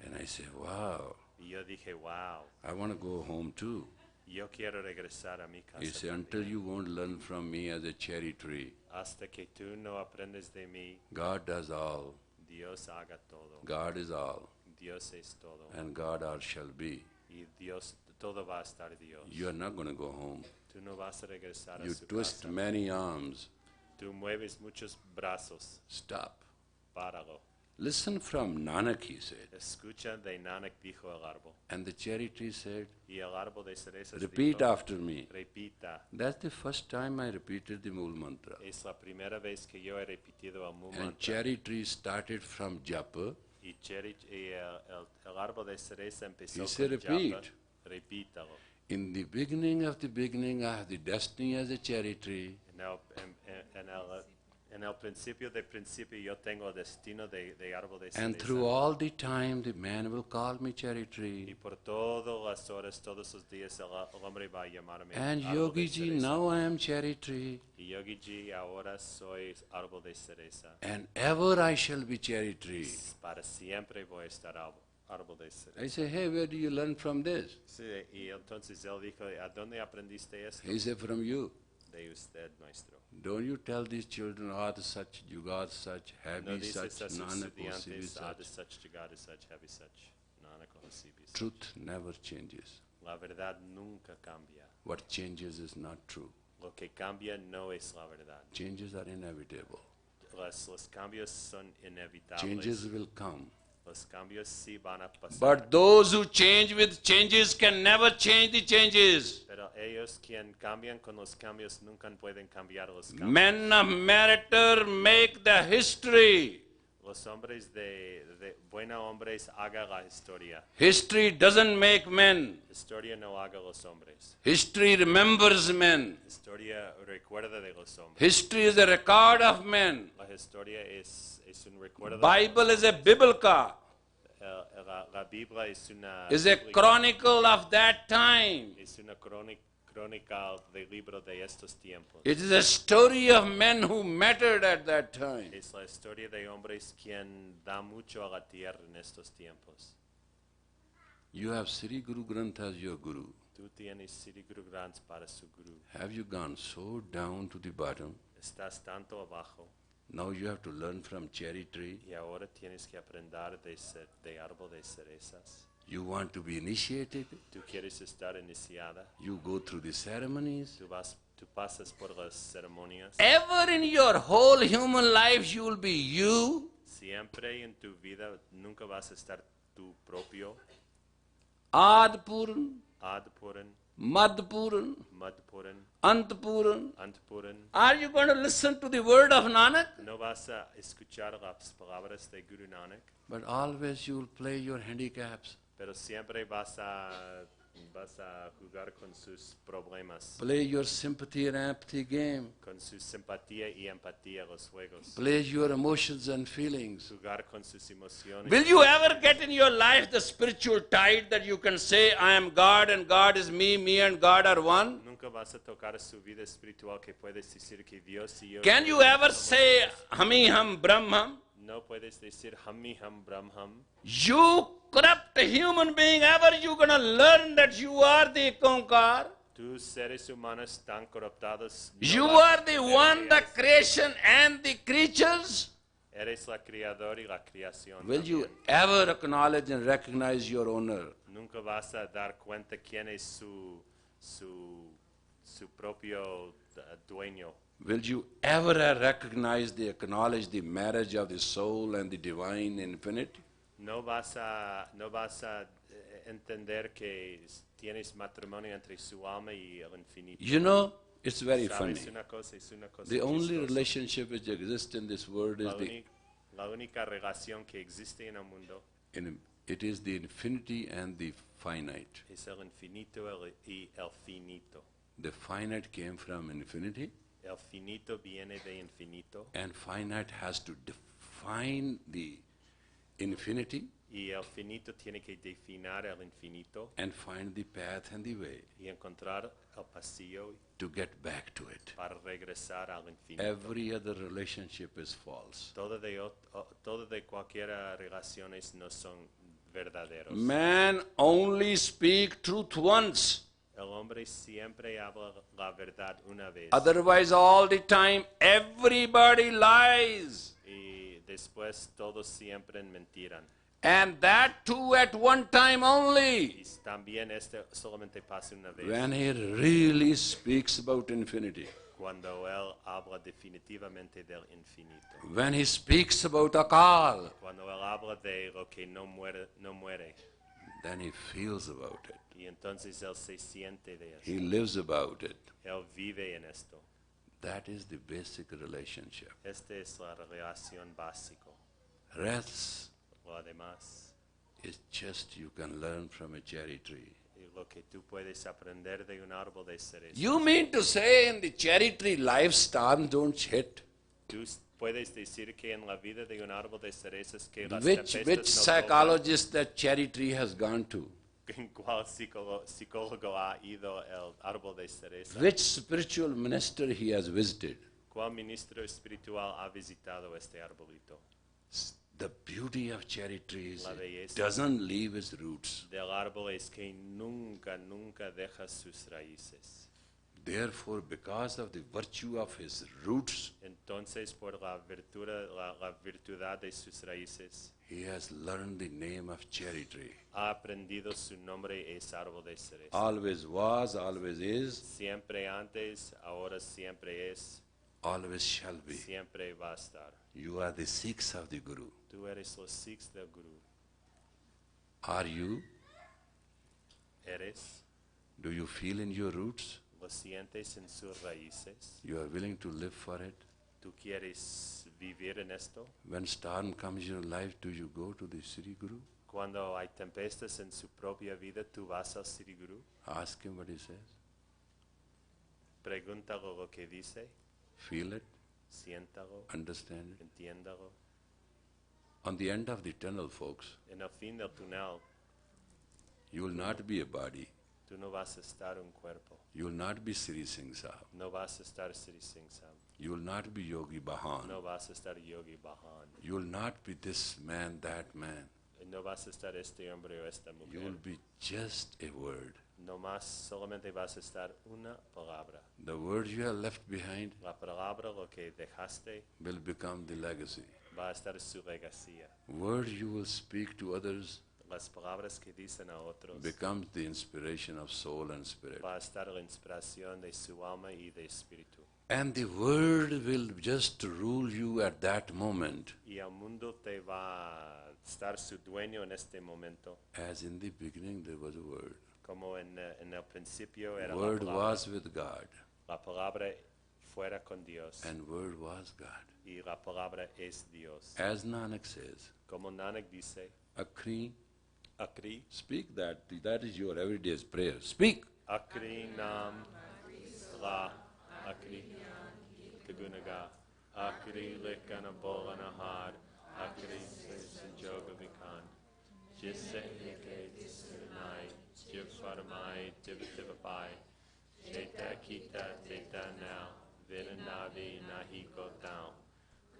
And I say, wow, Y yo dije, wow, I want to go home too. yo quiero regresar a mi casa. He said, también. until you won't learn from me as a cherry tree, Hasta que tú no aprendes de mí, God does all, Dios haga todo. God is all, Dios es todo. and God all shall be. Y Dios, todo va a estar Dios. You are not going to go home. Tú no vas a regresar You a su twist casa. many arms. Tú mueves muchos brazos. Stop. Páralo. Listen from Nanak, he said. Escucha de Nanak dijo el árbol. And the cherry tree said, Y el árbol de cerezas repeat dijo, after me. repita. That's the first time I repeated the Mool Mantra. Es la primera vez que yo he repetido el Mu And Mantra. cherry tree started from Japa. Y el árbol de cereza empezó He said, con repeat. Japa. Repítalo. In the beginning of the destiny as a cherry tree, En el principio de principio yo tengo destino de árbol de And cereza. through all the time, the man will call me cherry Y tree. por todas las horas, todos los días, el hombre va a llamarme And árbol de Yogi Ji, cereza. now I am cherry tree. Y Yogi Ji, ahora soy árbol de cereza. And ever I shall be cherry tree. Para siempre voy a estar árbol de cereza. I say, hey, where do you learn from this? Sí, y entonces él dijo, ¿a dónde aprendiste esto? He said, from you. De usted, maestro. Don't you tell these children, Ad such, Jugad such, No Happy dices such, a sus Nanak Osivi estudiantes, Ad such. such, Jagad such, Heavy such, Nanak Osivi such. Truth never changes. La verdad nunca cambia. What changes is not true. Lo que cambia no es la verdad. Changes are inevitable. Los cambios son inevitables. Changes will come. Los cambios sí van a pasar. But those who change with changes can never change the changes. Pero ellos quien cambian con los cambios nunca pueden cambiar los cambios. Men of character make the history. Los hombres de buenos hombres haga la historia. History doesn't make men. Historia no haga los hombres. History remembers men. Historia recuerda de los hombres. History is a record of men. La historia es un recuerdo. Bible is a biblica. La Biblia es una Is a chronicle of that time. es una crónica del libro de estos tiempos. It is a story of men who mattered at that time. Es la historia de hombres quien da mucho a la tierra en estos tiempos. You have Sri Guru Granth as your guru. Tú tienes Sri Guru Granth para su guru. Have you gone so down to the bottom? Estás tanto abajo Now you have to learn from cherry tree. y ahora tienes que aprender de árbol de cerezas. You want to be initiated. Tú quieres estar iniciada. You go through the ceremonies. Tú pasas por las ceremonias. Ever in your whole human life you will be you. Siempre en tu vida nunca vas a estar tu propio. Adpuran, Adpuran, Madpuran, Madpuran, Antpuran. Antpuran. Are you going to listen to the word of Nanak? No vas a escuchar las palabras de Guru Nanak, But always you will play your handicaps. pero siempre vas a jugar con sus problemas, Play your sympathy and empathy game. con su simpatía y empatía los juegos, Play your emotions and feelings. jugar con sus emociones. Will you ever get in your life the spiritual tide that you can say, I am God and God is me, me and God are one? Nunca vas a tocar su vida espiritual que puedes decir que Dios y yo. Can you ever say, Hami Ham Brahmam? No puedes decir Hammi Ham Brahmam. You corrupt human being, ever you gonna learn that you are the Konkar? Tus seres humanos tan corruptados. no You vas a are the aprender one, the eres- creation and the creatures. Eres la creador y la creación. Will you también. ever acknowledge and recognize your owner? Nunca vas a dar cuenta quién es su propio dueño. Will you ever recognize, acknowledge the marriage of the soul and the divine infinite? No vas a entender que tienes matrimonio entre su alma y el infinito. You know, it's very funny. ¿Sabes una cosa? Es una cosa The only chistosa. relationship which exists in this world is La única relación que existe en el mundo it is the infinity and the finite. es el infinito y el finito. The finite came from infinity, El finito viene de infinito and finite has to define the infinity y el finito tiene que definir el infinito and find the path and the way y encontrar el pasillo to get back to it. para regresar al infinito. Every other relationship is false. Todo de cualquier relaciones no son verdaderos. Man only speak truth once. El hombre siempre habla la verdad una vez Otherwise, all the time, everybody lies. y después todos siempre mentiran. And that too at one time only. Y también solamente pasa una vez When he really speaks about infinity. cuando él habla definitivamente del infinito. When he speaks about Akal, Cuando él habla de lo que no muere, then he feels about it. y entonces él se siente de He esto. lives about it. Él vive en esto. That is the basic relationship. Esta es la relación básica. Rest Lo demás, is just you can learn from a cherry tree. y lo que tú puedes aprender de un árbol de cereza. You mean to say in the cherry tree life storms don't hit? Tú puedes decir que en la vida de un árbol de cerezas que las Which tempestas no tocan. psychologist that cherry tree has gone to? ¿En cuál psicólogo ha ido el árbol de cereza? Which spiritual minister he has visited? ¿Cuál ministro espiritual ha visitado este arbolito? The beauty of cherry trees La belleza. doesn't leave its roots. Del árbol es que nunca deja sus raíces. Therefore, because of the virtue of his roots, Entonces, por la virtud de sus raíces, he has learned the name of cherry tree. ha aprendido su nombre es árbol de cereza. Always was, always is, Siempre antes, ahora siempre es, always shall be. siempre va a estar. You are the Sikhs of the Guru. Tú eres los Sikhs del Guru. Are you? ¿Eres? Do you feel in your roots? ¿Lo sientes en sus raíces? You are willing to live for it? ¿Tú quieres vivir en esto? When storm comes in your life, do you go to the Sri Guru? Cuando hay tempestas en su propia vida, ¿tú vas al Sri Guru? Ask him what he says. Pregúntalo lo que dice, Feel it, siéntalo, understand it. entiéndalo. On the end of the tunnel, folks, En el fin del túnel, you will not be a body. tú no vas a estar un cuerpo, You will not be Sri Singh Sahib. no vas a estar Sri Singh Sahib, You will not be Yogi Bhajan. no vas a estar Yogi Bhajan, You will not be this man, that man. no vas a estar este hombre o esta You will mujer. be just a word. No más, solamente vas a estar una palabra. The word you have left behind La palabra, lo que dejaste, will become the legacy. va a estar su legacía. Word you will speak to others Las palabras que dicen a otros, becomes the inspiration of soul and spirit. va a estar la inspiración de su alma y de espíritu. And the word will just rule you at that moment, Y el mundo te va a estar su dueño en este momento. as in the beginning there was a word. Como en el principio era Word la palabra. was with God, La palabra fuera con Dios. and word was God. Y la palabra es Dios. As Nanak says, Como Nanak dice, Akri, Akri, speak that. That is your everyday's prayer. Speak. Akri Nam La Akri Kagunaga Akri Likana Bolana Had Akri Sanjoga Vikan Jisse Nike Sunai Jivfarmai Tivativapai Jeta Kita Teta Now Vinanavi Nahiko Down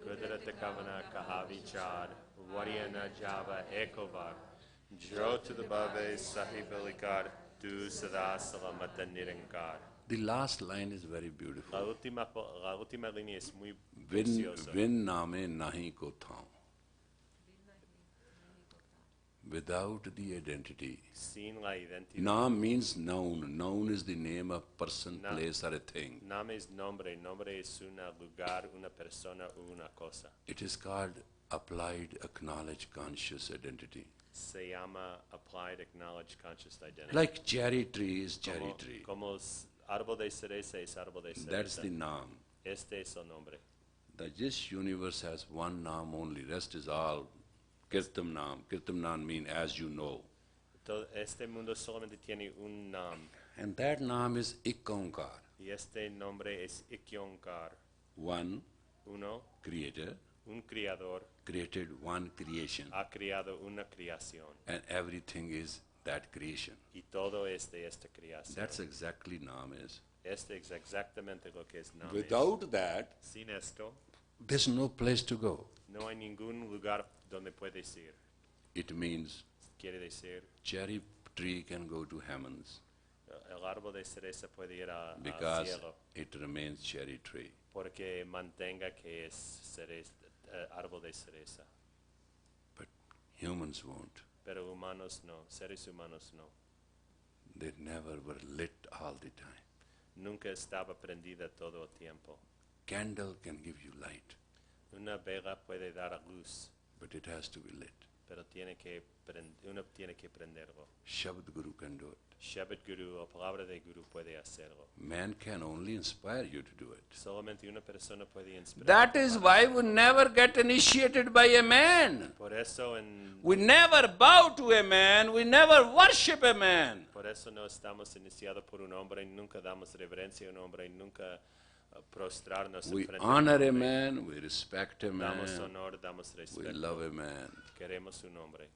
Kudrata Kavana Kahavi Chad Wariana Java Ekovar Jo to the Bave Sahibalikar Tu Sada Salamata Nirankar. The last line is very beautiful. La última línea es muy Vin, preciosa. vin name nahi ko thau. Without the identity. Sin la identidad. Naam means noun. Noun is the name of person, Naam. place, or a thing. Name es nombre. Nombre es un lugar, una persona o una cosa. It is called applied, acknowledged, conscious identity. Se llama Applied Acknowledged Conscious Identity. Like cherry tree is cherry tree. Como árbol de cereza es árbol de cereza. That's the naam. Este es el nombre. This universe has one naam only. Rest is all kirtam naam. Kirtam naam mean as you know. Este mundo solamente tiene un nam. And that naam is Ikonkar. Y este nombre es Ikyonkar. One Uno, creator un creador, created one creation. ha creado una creación. And everything is that creation. Y todo es de esta creación. That's exactly naam is. Este es exactamente lo que es Nam. Without that, Sin esto, there's no place to go. no hay ningún lugar donde puedes ir. It means Quiere decir, cherry tree can go to heavens el árbol de cereza puede ir al because cielo it remains cherry tree. porque mantenga que es árbol de cereza. But humans won't. Pero humanos no, seres humanos no. They never were lit all the time. Nunca estaba prendida todo el tiempo. Candle can give you light, Una vela puede dar a luz, but it has to be lit. pero uno tiene que prenderlo. Shabad Guru can do it. Shabbat Guru o palabra de Guru puede hacerlo. Man can only inspire you to do it. Solamente una persona puede inspirar. That is why we never get initiated by a man. Por eso We never bow to a man. We never worship a man. no estamos iniciados por un hombre, nunca damos reverencia a un hombre, nunca prostrarnos We enfrente honor de a tu nombre. man, we respect a Damos man, honor, damos we respeto. love a man. Queremos su nombre.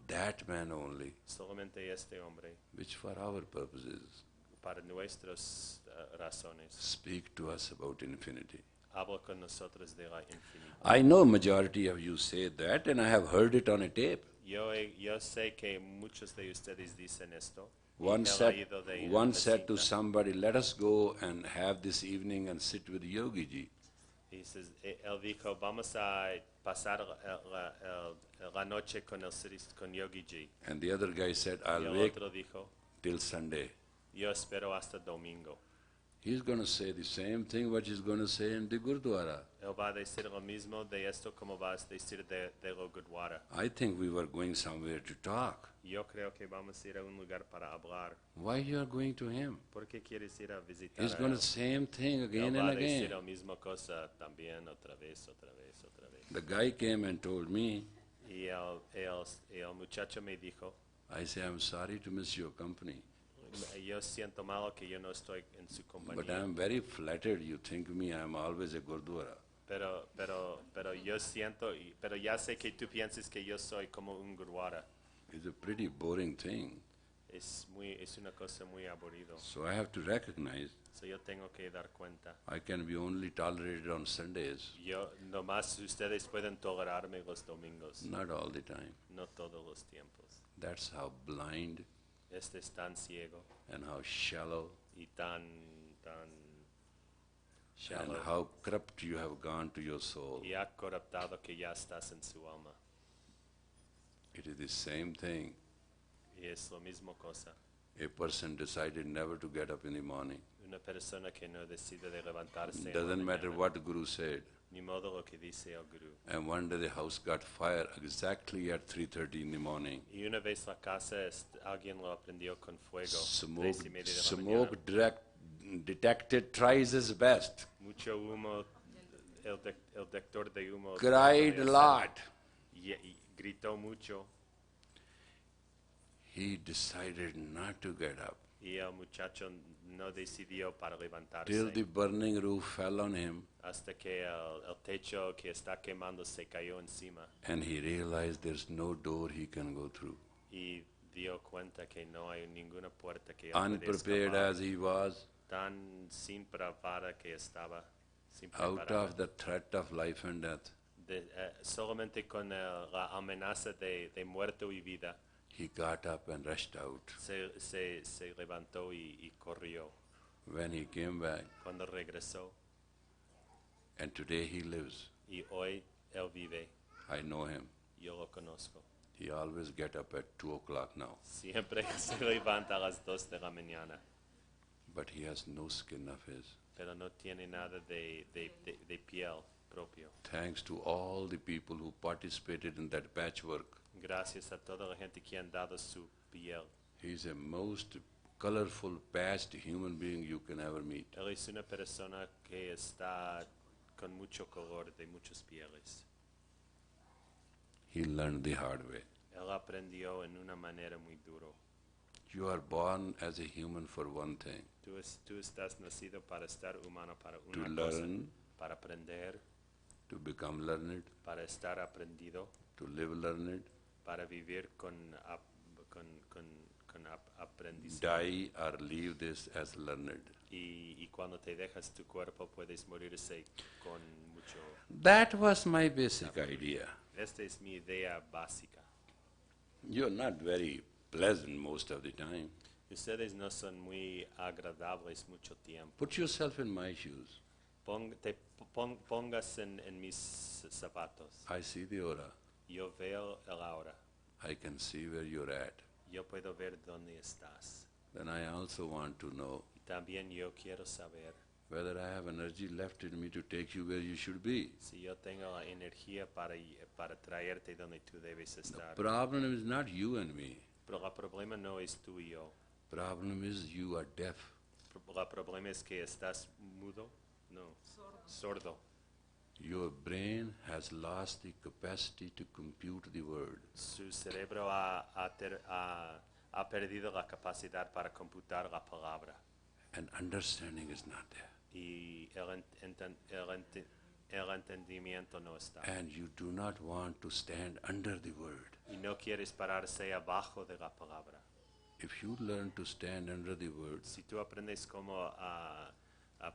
That man only, Solamente este hombre, which for our purposes, para nuestras razones, speak to us about infinity. habla con nosotros de la infinita. I know majority of you say that, and I have heard it on a tape. Yo sé que muchos de ustedes dicen esto. y One he said, oído de one la said to cinta. somebody, let us go and have this evening and sit with Yogi Ji. Dices, él dijo, vamos a pasar la noche con Yogi Ji. And the other guy said, Y I'll el wait otro dijo, till Sunday. yo espero hasta domingo. He's going to say the same thing what he's going to say in the Gurdwara. Él va a decir lo mismo de esto como va a decir de lo Gurdwara. I think we were going somewhere to talk. Yo creo que vamos a ir a un lugar para hablar. Why you are going to him? ¿Por qué quieres ir a visitar He's a going to él? same thing again Él va and a decir again. la misma cosa también otra vez, otra vez, otra vez. The guy came and told me, Y el muchacho me dijo, I say, I'm sorry to miss your company, yo siento malo que yo no estoy en su but compañía. I'm very flattered you think me I'm always a Gurdwara. Pero yo siento, pero ya sé que tú piensas que yo soy como un Gurdwara. It's a pretty boring thing. Es una cosa muy aburrido. So I have to recognize So yo tengo que dar cuenta. I can be only tolerated on Sundays, Yo, nomás ustedes pueden tolerarme los domingos, not all the time. no todos los tiempos. That's how blind Este es tan ciego and how shallow y tan and shallow how corrupt you have gone to your soul. y ha corruptado que ya estás en su alma. It is the same thing. Y es lo mismo cosa. A person decided never to get up in the morning. Una persona que no decide de levantarse en la Doesn't matter mañana, what Guru said. ni modo lo que dice el gurú. And one day the house got fire exactly at 3:30 in the morning. Y una vez la casa, alguien lo prendió con fuego, Smoke, 3:30 de la smoke mañana. detected tries his best. Mucho humo, el detector de humo Cried a lot. y gritó mucho. He decided not to get up Y el muchacho no decidió para levantarse till the burning roof fell on him, hasta que el techo que está quemando se cayó encima and he realized there's no door he can go through. y dio cuenta que no hay ninguna puerta que él puede Unprepared escapar. as he was, Tan sin prepara que estaba, sin out preparada, of the threat of life and death, solamente con la amenaza de muerte y vida, he got up and rushed out. se levantó y corrió. When he came back, Cuando regresó, and today he lives, y hoy él vive, I know him. yo lo conozco. He always get up at 2 o'clock now, Siempre se levanta a las 2 de la mañana, but he has no skin of his. pero no tiene nada de piel propio. Thanks to all the people who participated in that patchwork. Gracias a toda la gente que han dado su piel. He's a most colorful, patched human being you can ever meet. Él es una persona que está con mucho color de muchas pieles. He learned the hard way. Él aprendió en una manera muy duro. You are born as a human for one thing, Tú estás nacido para estar humano, para to una cosa, learn, para aprender, to become learned, para estar aprendido, to live learned, para vivir con aprendizaje. die or leave this as learned. Y cuando te dejas tu cuerpo puedes morirse con mucho. That was my basic idea. Esta es mi idea básica. You're not very pleasant most of the time. Ustedes no son muy agradables mucho tiempo. Put yourself in my shoes. Pongas en mis zapatos. I see the aura. Yo veo el aura. I can see where you're at. Yo puedo ver dónde estás. Then I also want to know Y también yo quiero saber whether I have energy left in me to take you where you should be. si yo tengo la energía para traerte donde tú debes The estar. problem is not you and me. Pero el problema no es tú y yo. Problem is you are deaf. El problema es que estás mudo. No. Sordo. Your brain has lost the capacity to compute the word. Su cerebro ha perdido la capacidad para computar la palabra. And understanding is not there. y el entendimiento no está. And you do not want to stand under the word. Y no quieres pararse abajo de la palabra. If you learn to stand under the word, Si tú aprendes cómo a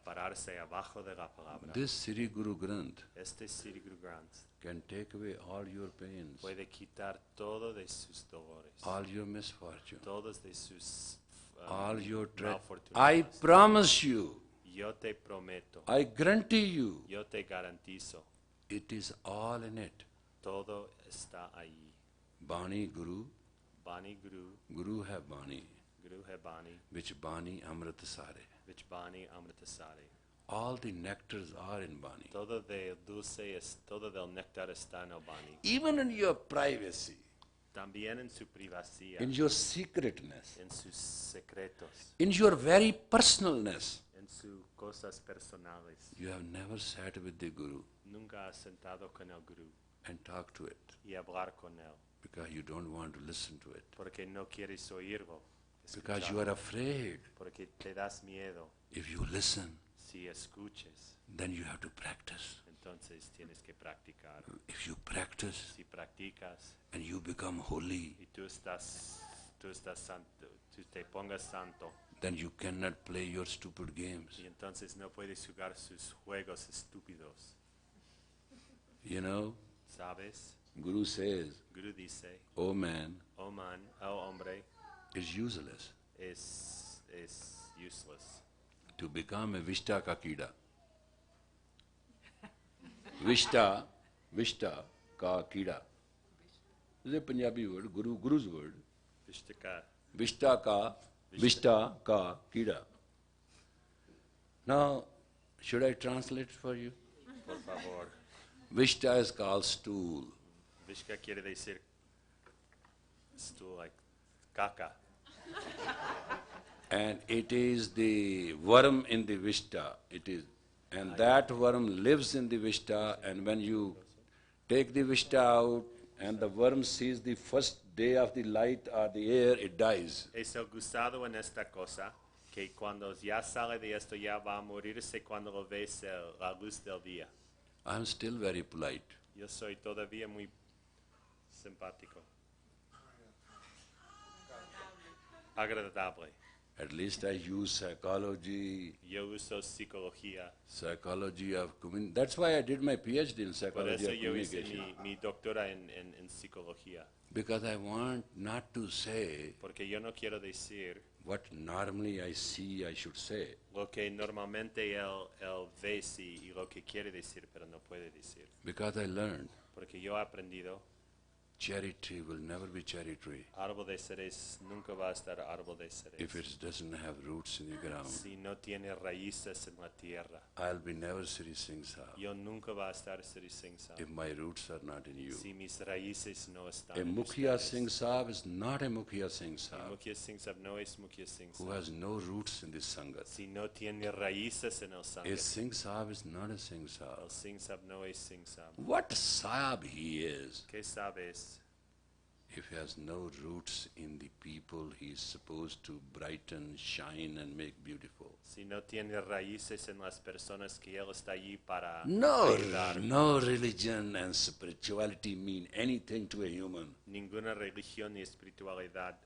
pararse abajo de la palabra, this Sri Guru Granth este Sri Guru Granth can take away all your pains, puede quitar todo de sus dolores, all your misfortune, todos de sus all your I malfortunadas. promise you, Yo te prometo, I guarantee you, yo te garantizo, it is all in it. todo está ahí. Bani Guru, Bani Guru, Guru have Bani, Guru hai Bani, which Bani Amrit Sare. which Bani Amritasari. All the nectars are in Bani. Todo del dulce, todo del néctar está en el Bani. Even in your privacy, También en su privacidad, in your secretness, en sus secretos, in your very personalness, en sus cosas personales. you have never sat with the Guru Nunca has sentado con el Guru and talked to it y hablar con él, because you don't want to listen to it. porque no quieres oírlo, Because you are afraid. porque te das miedo. If you listen, Si escuches, then you have to practice. entonces tienes que practicar. If you practice Si practicas and you become holy, y tú estás santo, tú te pongas santo, then you cannot play your stupid games. y entonces no puedes jugar sus juegos estúpidos. You know, ¿Sabes? Guru says, Guru dice, oh man, oh man, oh hombre, is useless es useless. to become a Vishta ka kida. Vishta ka kida. This is a Punjabi word, Guru's word. Vishtaka, Vishta ka kida. Now, should I translate for you? por favor. Vishta is called stool. Vishka quiere decir stool, like caca. And it is the worm in the Vishta. It is, and that worm lives in the Vishta, and when you take the Vishta out and the worm sees the first day of the light or the air, it dies. Es el gusano en esta cosa, que cuando ya sale de esto ya va a morirse cuando lo ves la luz del día. I'm still very polite. Yo soy todavía muy simpático. Agradable. At least I use psychology, Yo uso psicología. psychology of communication. That's why I did my PhD in Por psychology eso of yo hice communication. mi doctora en psicología. Because I want not to say Porque yo no quiero decir what normally I see I should say. lo que normalmente él ve y lo que quiere decir, pero no puede decir. Because I learned Porque yo he aprendido, cherry tree will never be cherry tree árbol de ceres nunca va a estar árbol de ceres. if it doesn't have roots in the ground. Si no tiene raíces en la tierra, I'll be never Sri Singh Sahib yo nunca va a estar Sri Singh Sahib. if my roots are not in you. Si mis raíces no están A en Mukhya ustedes. Singh Sahib is not a Mukhya Singh Y Sahib Mukhya Singh Sahib no es Mukhya Singh who Sahib. has no roots in this Sangat. Si no tiene raíces en el A sangre, Singh Sahib is not a Singh el Sahib. Singh Sahib no es Singh Sahib. What Sahib he is? ¿Qué sabes? If he has no roots in the people he is supposed to brighten, shine and make beautiful. Si no tiene raíces en las personas que él está allí para No, ayudar. no religion and spirituality mean anything to a human Ninguna religión ni espiritualidad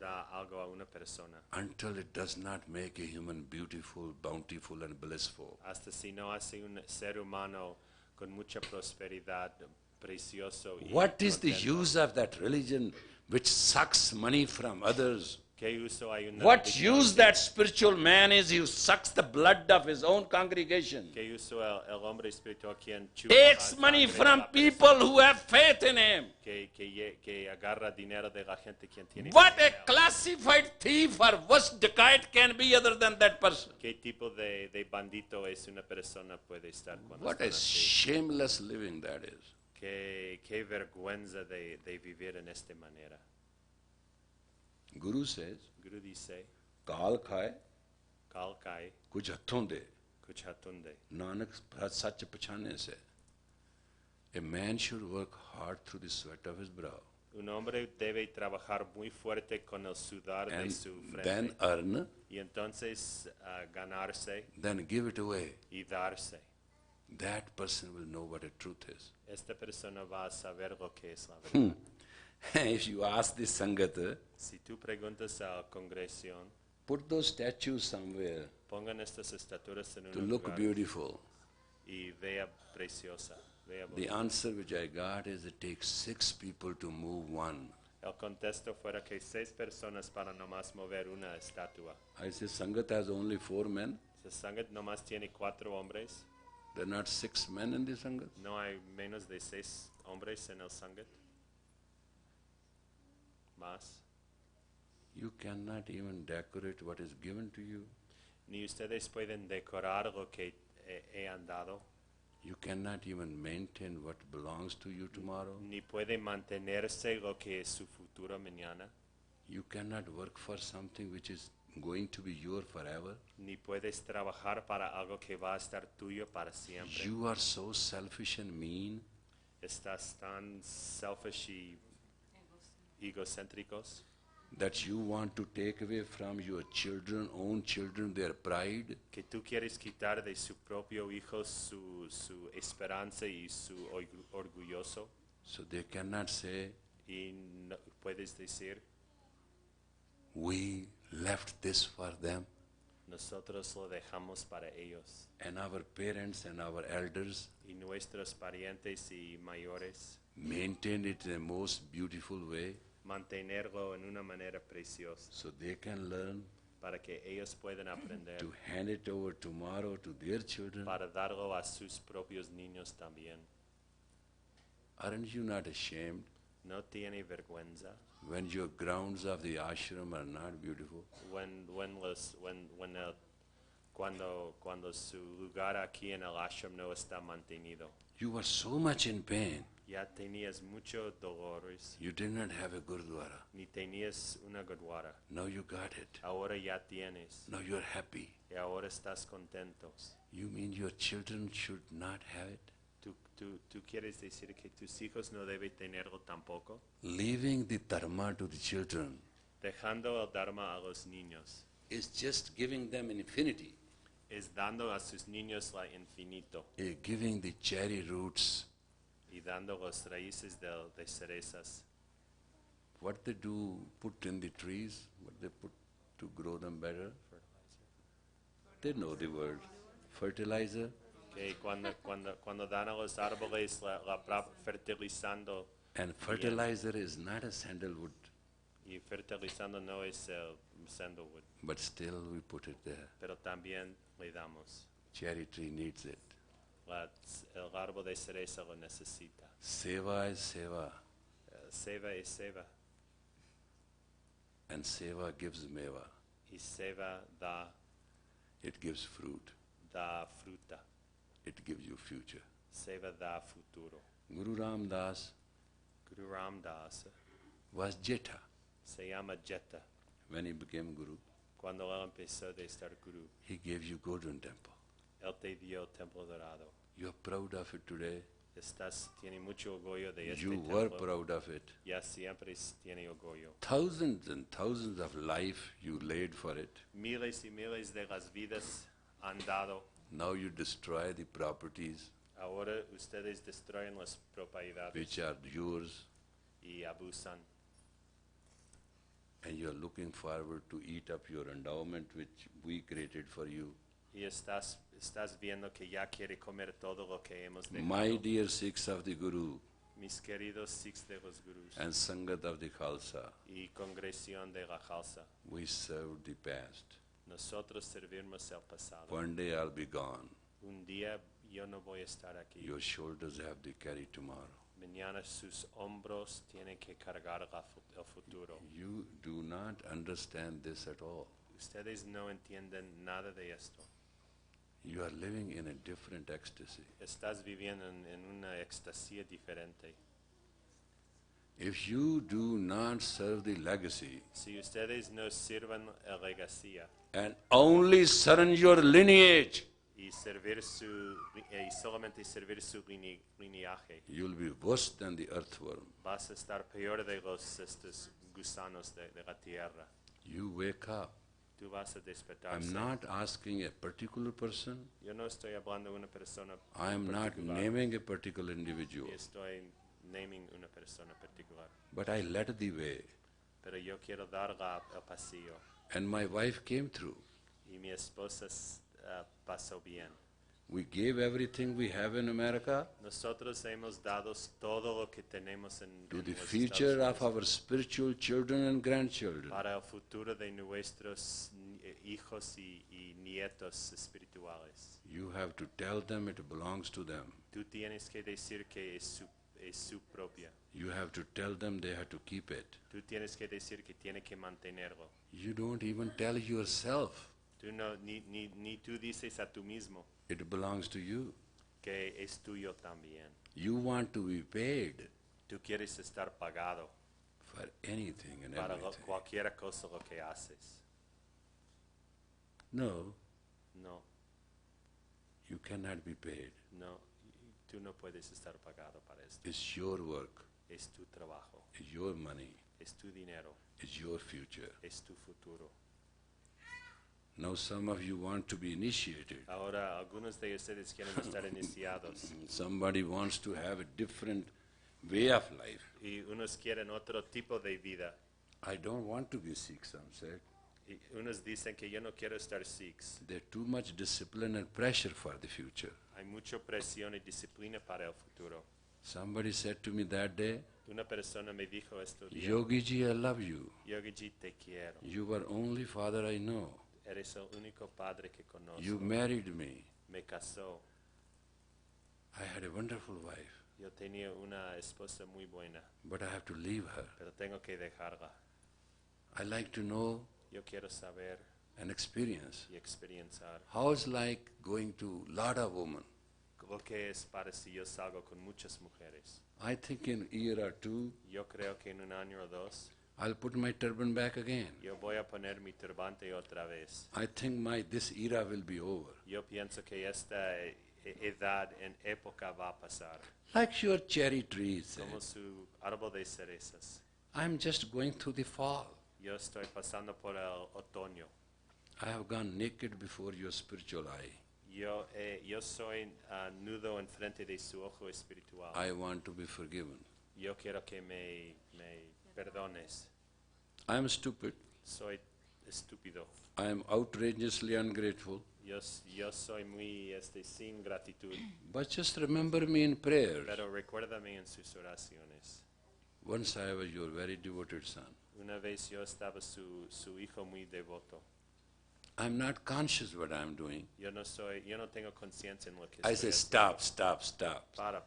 da algo a una persona. until it does not make a human beautiful, bountiful and blissful. Hasta si no hace un ser humano con mucha prosperidad, precioso y What is the contento. use of that religion which sucks money from others? ¿Qué uso hay una What religión use that spiritual man is who sucks the blood of his own congregation, ¿Qué uso el hombre espiritual quien chupa takes la money sangre de from la people persona, who have faith in him? que agarra dinero de la gente quien tiene What fe en a él? classified thief or worst dacoit can be other than that person? ¿Qué tipo de bandito es una persona puede estar cuando What están a así? shameless living that is. Qué vergüenza de vivir en esta manera. Guru says, Guru dice, Kaal khaye, काल खाए kuch hathon de, कुछ हाथों दे. Nanak sach pachane se. A man should work hard through the sweat of his brow. Un hombre debe trabajar muy fuerte con el sudor de and su then frente earn, y entonces ganarse then give it away. y darse. That person will know what the truth is. Esta persona va a saber lo que es la verdad. If you ask this Sangat, Si tú preguntas a la congregación, put those statues somewhere pongan estas estatuas en to un look lugar beautiful. y vea preciosa, vea The bonita. answer which I got is it takes 6 people to move one. El contexto fuera que 6 personas para nomás mover una estatua. I say Sangat has only 4 men. El Sangat nomás tiene 4 hombres. There are not 6 men in the Sangat. No hay menos de 6 hombres en el Sangat. Más. You cannot even decorate what is given to you. Ni ustedes pueden decorar lo que he andado. You cannot even maintain what belongs to you tomorrow. Ni puede mantenerse lo que es su futuro mañana. You cannot work for something which is going to be yours forever. Ni puedes trabajar para algo que va a estar tuyo para siempre. You are so selfish and mean. Estás tan selfish y egocéntricos That you want to take away from your children, own children, their pride. que tú quieres quitar de su propio hijo su esperanza y su orgulloso So they cannot say, y no, puedes decir we left this for them. nosotros lo dejamos para ellos And our parents and our elders y nuestros parientes y mayores maintained it in the most beautiful way. mantenerlo en una manera preciosa So they can learn para que ellos puedan aprender to hand it over tomorrow to their children. para darlo a sus propios niños también. Aren't you not ashamed No tiene vergüenza when your grounds of the ashram are not beautiful? cuando su lugar aquí en el ashram no está mantenido. You were so much in pain. Ya tenías muchos dolores, You did not have a Gurdwara. ni tenías una Gurdwara. Now you got it. Ahora ya tienes, Now you're happy. y ahora estás contentos. You mean your children should not have it? ¿Tú quieres decir que tus hijos no deben tenerlo tampoco? Leaving the dharma to the children Dejando el Dharma a los niños is just giving them infinity, es dando a sus niños la infinito giving the cherry roots. y dando las raíces de cerezas. What they do, put in the trees, what they put to grow them better. They know the word. Fertilizer. Que cuando dan a los árboles fertilizando, And fertilizer is not a sandalwood, y fertilizando no es el sandalwood, but still we put it there. pero también le damos. Cherry tree needs it. El árbol de cereza lo necesita. Seva is seva, Seva es seva, and seva gives meva. y seva It gives fruit. da fruta. It gives you future. Seva da futuro. Guru Ram Das Guru Ram Das was Jetha se llama Jeta. when he became Guru. Cuando él empezó de estar guru, He gave you Golden Temple. él te dio el templo dorado. You're proud of it today. Tiene mucho orgullo de este You were templo. proud of it. Ya siempre tiene orgullo. Thousands and thousands of life you laid for it. Miles y miles de las vidas han dado. Now you destroy the properties Ahora ustedes destruyen las propiedades which are yours, y abusan. and you're looking forward to eat up your endowment which we created for you. Y estás viendo que ya quiere comer todo lo que hemos dejado. My dear Sikhs of the Guru Mis queridos Sikhs de los Gurus and Sangat of the Khalsa, y congregación de la Khalsa, we served the past. nosotros servimos el pasado. One day I'll be gone. Un día yo no voy a estar aquí. Your shoulders have to carry tomorrow. Mañana sus hombros tienen que cargar el futuro. You do not understand this at all. Ustedes no entienden nada de esto. You are living in a different ecstasy. Estás viviendo en una extasía diferente. If you do not serve the legacy Si ustedes no sirven la legacía and only serve your lineage, y solamente servir su linaje. you'll be worse than the earthworm. Vas a estar peor de los estos gusanos de la tierra. You wake up. Tú vas a despertarse. I'm not asking a particular person. Yo no estoy hablando de una persona I am not particular, naming a particular individual. y estoy naming una persona particular. But I led the way. Pero yo quiero dar el pasillo. And my wife came through. Y mi esposa pasó bien. We gave everything we have in America Nosotros hemos dado todo lo que tenemos to en the los future Estados of our spiritual children and grandchildren. para el futuro de nuestros hijos y nietos espirituales. You have to tell them it belongs to them. Tú tienes que decir que es su propia. You have to tell them they have to keep it. Tú tienes que decir que tiene que mantenerlo. You don't even tell yourself Tú no, ni tú dices a tú mismo it belongs to you. que es tuyo también. You want to be paid Tú quieres estar pagado for anything and para everything. cualquier cosa lo que haces. No, No, you cannot be paid. no, tú no puedes estar pagado para esto. It's your work, Es tu trabajo, it's your money, es tu dinero, it's your future. es tu futuro. Now some of you want to be initiated. Ahora, algunos de ustedes quieren estar iniciados Somebody wants to have a different way of life. y unos quieren otro tipo de vida. I don't want to be sick, some said. Y unos dicen que yo no quiero estar Sikhs. There's too much discipline and pressure for the future. Hay mucha presión y disciplina para el futuro. Somebody said to me that day, Una persona me dijo esto día, Yogi ji, I love you. Yogi Ji, te quiero. You were only father I know. Eres el único padre que conozco. You married me. Me casó. I had a wonderful wife, Yo tenía una esposa muy buena, but I have to leave her. pero tengo que dejarla. I like to know Yo quiero saber and experience y experienciar how it's like going to lot of women. lo que es para si yo salgo con muchas mujeres. I think in a year or two, Yo creo que en un año o dos I'll put my turban back again. yo voy a poner mi turbante otra vez. I think this era will be over. Yo pienso que esta edad en época va a pasar, Like your cherry trees. como su árbol de cerezas. I'm just going through the fall. Yo estoy pasando por el otoño. I have gone naked before your spiritual eye. Yo soy nudo enfrente de su ojo espiritual. I want to be forgiven. Yo quiero que me perdones. I'm stupid. Soy estúpido. I'm outrageously ungrateful. Yo soy muy sin gratitud. But just remember me in prayers. Pero recuérdame en sus oraciones. Once I was your very devoted son. Una vez yo estaba su hijo muy devoto. I'm not conscious what I'm doing. Yo no tengo conciencia en lo que I estoy say, haciendo. stop. Para.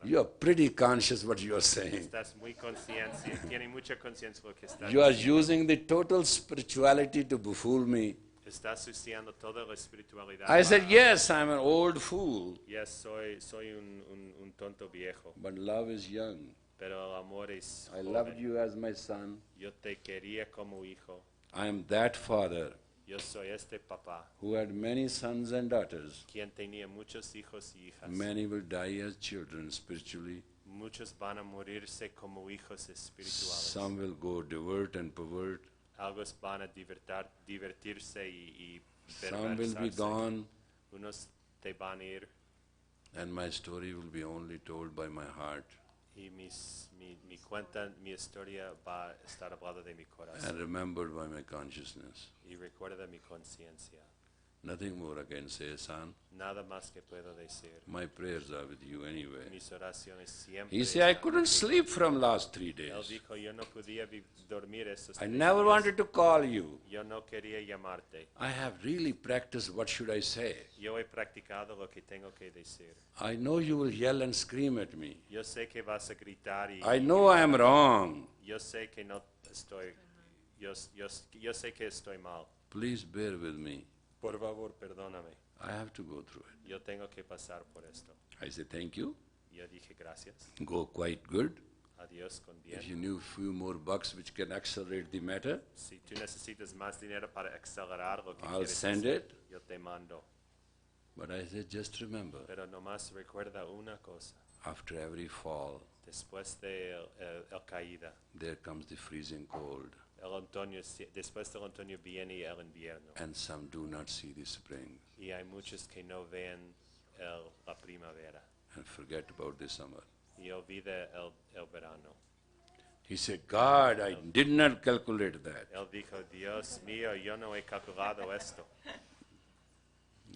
You're pretty conscious what you're saying. Estás muy consciente, tiene mucha conciencia de lo que estás You are diciendo. using the total spirituality to befool me. Estás usando toda la espiritualidad. I said, para- yes, I'm an old fool. Yes, soy un tonto viejo, But love is young. pero el amor es I joven. loved you as my son. Yo te quería como hijo. I am that father Yo soy este papá, who had many sons and daughters. quien tenía muchos hijos y hijas. Many will die as children spiritually. Muchos van a morirse como hijos espirituales. Some will go divert and pervert. Algunos van a divertirse y Some will be perversarse. gone. Unos te van a ir And my story will be only told by my heart y mi historia va a estar hablada de mi and corazón remembered by my consciousness. y recuerda mi conciencia. Nothing more I can say, son. Nada más que puedo decir. My prayers are with you anyway. Mis oraciones siempre. He said, I están couldn't contigo. sleep from last 3 Él days. dijo, yo no podía dormir estos I 3 never días. wanted to call you. Yo no quería llamarte. I have really practiced what should I say. Yo he practicado lo que tengo que decir. I know you will yell and scream at me. Yo sé que vas a gritar y I know I am wrong. yo sé que no estoy. Yo sé que estoy mal. Please bear with me. Por favor, perdóname. I have to go through it. Yo tengo que pasar por esto. I say, thank you. Yo dije gracias. Go quite good. Adiós con bien. If you knew a few more bucks which can accelerate the matter, Si tú necesitas más dinero para acelerar lo que I'll quieres send hacer, it. yo te mando. But I said, just remember, Pero nomás recuerda una cosa. after every fall, Después de el caída, there comes the freezing cold, después del otoño viene el invierno. and some do not see the spring Y hay muchos que no ven la primavera and forget about the summer. y olvida el verano. He said, God, I did not calculate that. Él dijo, Dios mío, yo no he calculado esto.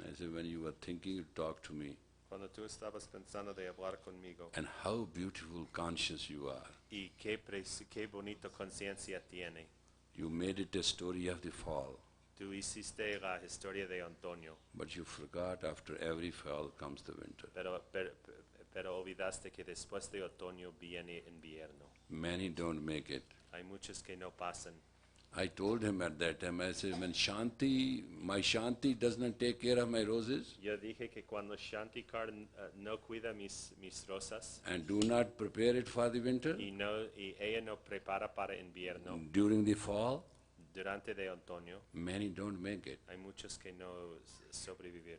I said, when you were thinking, you talk to me, Cuando tú estabas pensando de hablar conmigo, and how beautiful conscious you are. y qué bonito conciencia tiene. You made it a story of the fall, Tú hiciste la historia de otoño, but you forgot after every fall comes the winter. pero olvidaste que después de otoño viene invierno. Many don't make it. Hay muchos que no pasan. I told him at that time, I said, when my Shanti does not take care of my roses Yo dije que cuando Shantikar no cuida mis rosas and do not prepare it for the winter, y ella no prepara para invierno during the fall, durante de otoño, many don't make it. hay muchos que no sobrevivir.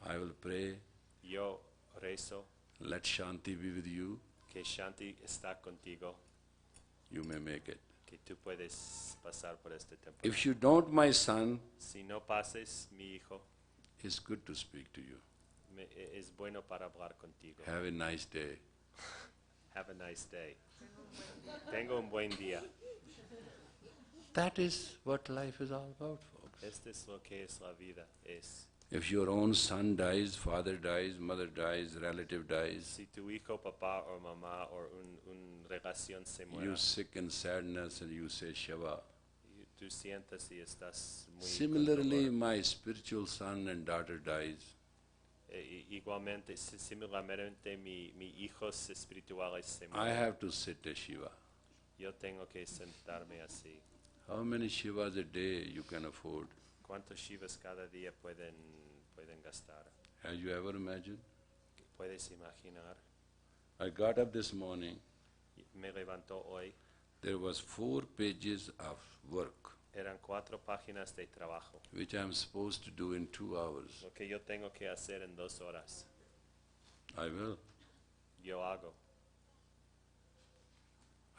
I will pray, Yo rezo let Shanti be with you, que Shanti está contigo, you may make it. que tú puedes pasar por este tiempo. If you don't, my son, Si no pases, mi hijo, it's good to speak to you. es bueno para hablar contigo. Have a nice day. Have a nice day. Tengo un buen día. That is what life is all about, folks. Este es lo que es la vida. Es If your own son dies, father dies, mother dies, relative dies, si tu hijo, papá o mamá o un relación se muere, you sick in sadness and you say Shiva. y tú sientas y estás muy Similarly, con dolor. my spiritual son and daughter dies. Igualmente, similarmente, mis hijos espirituales se I mueren. have to sit a Shiva. Yo tengo que sentarme así. How many Shivas a day you can afford? ¿Cuántos shivas cada día pueden gastar? Have you ever imagined? ¿Puedes imaginar? I got up this morning, Me levantó hoy, there was 4 pages of work, eran 4 páginas de trabajo, which I am supposed to do in 2 hours. lo que yo tengo que hacer en 2 horas. I will. Yo hago.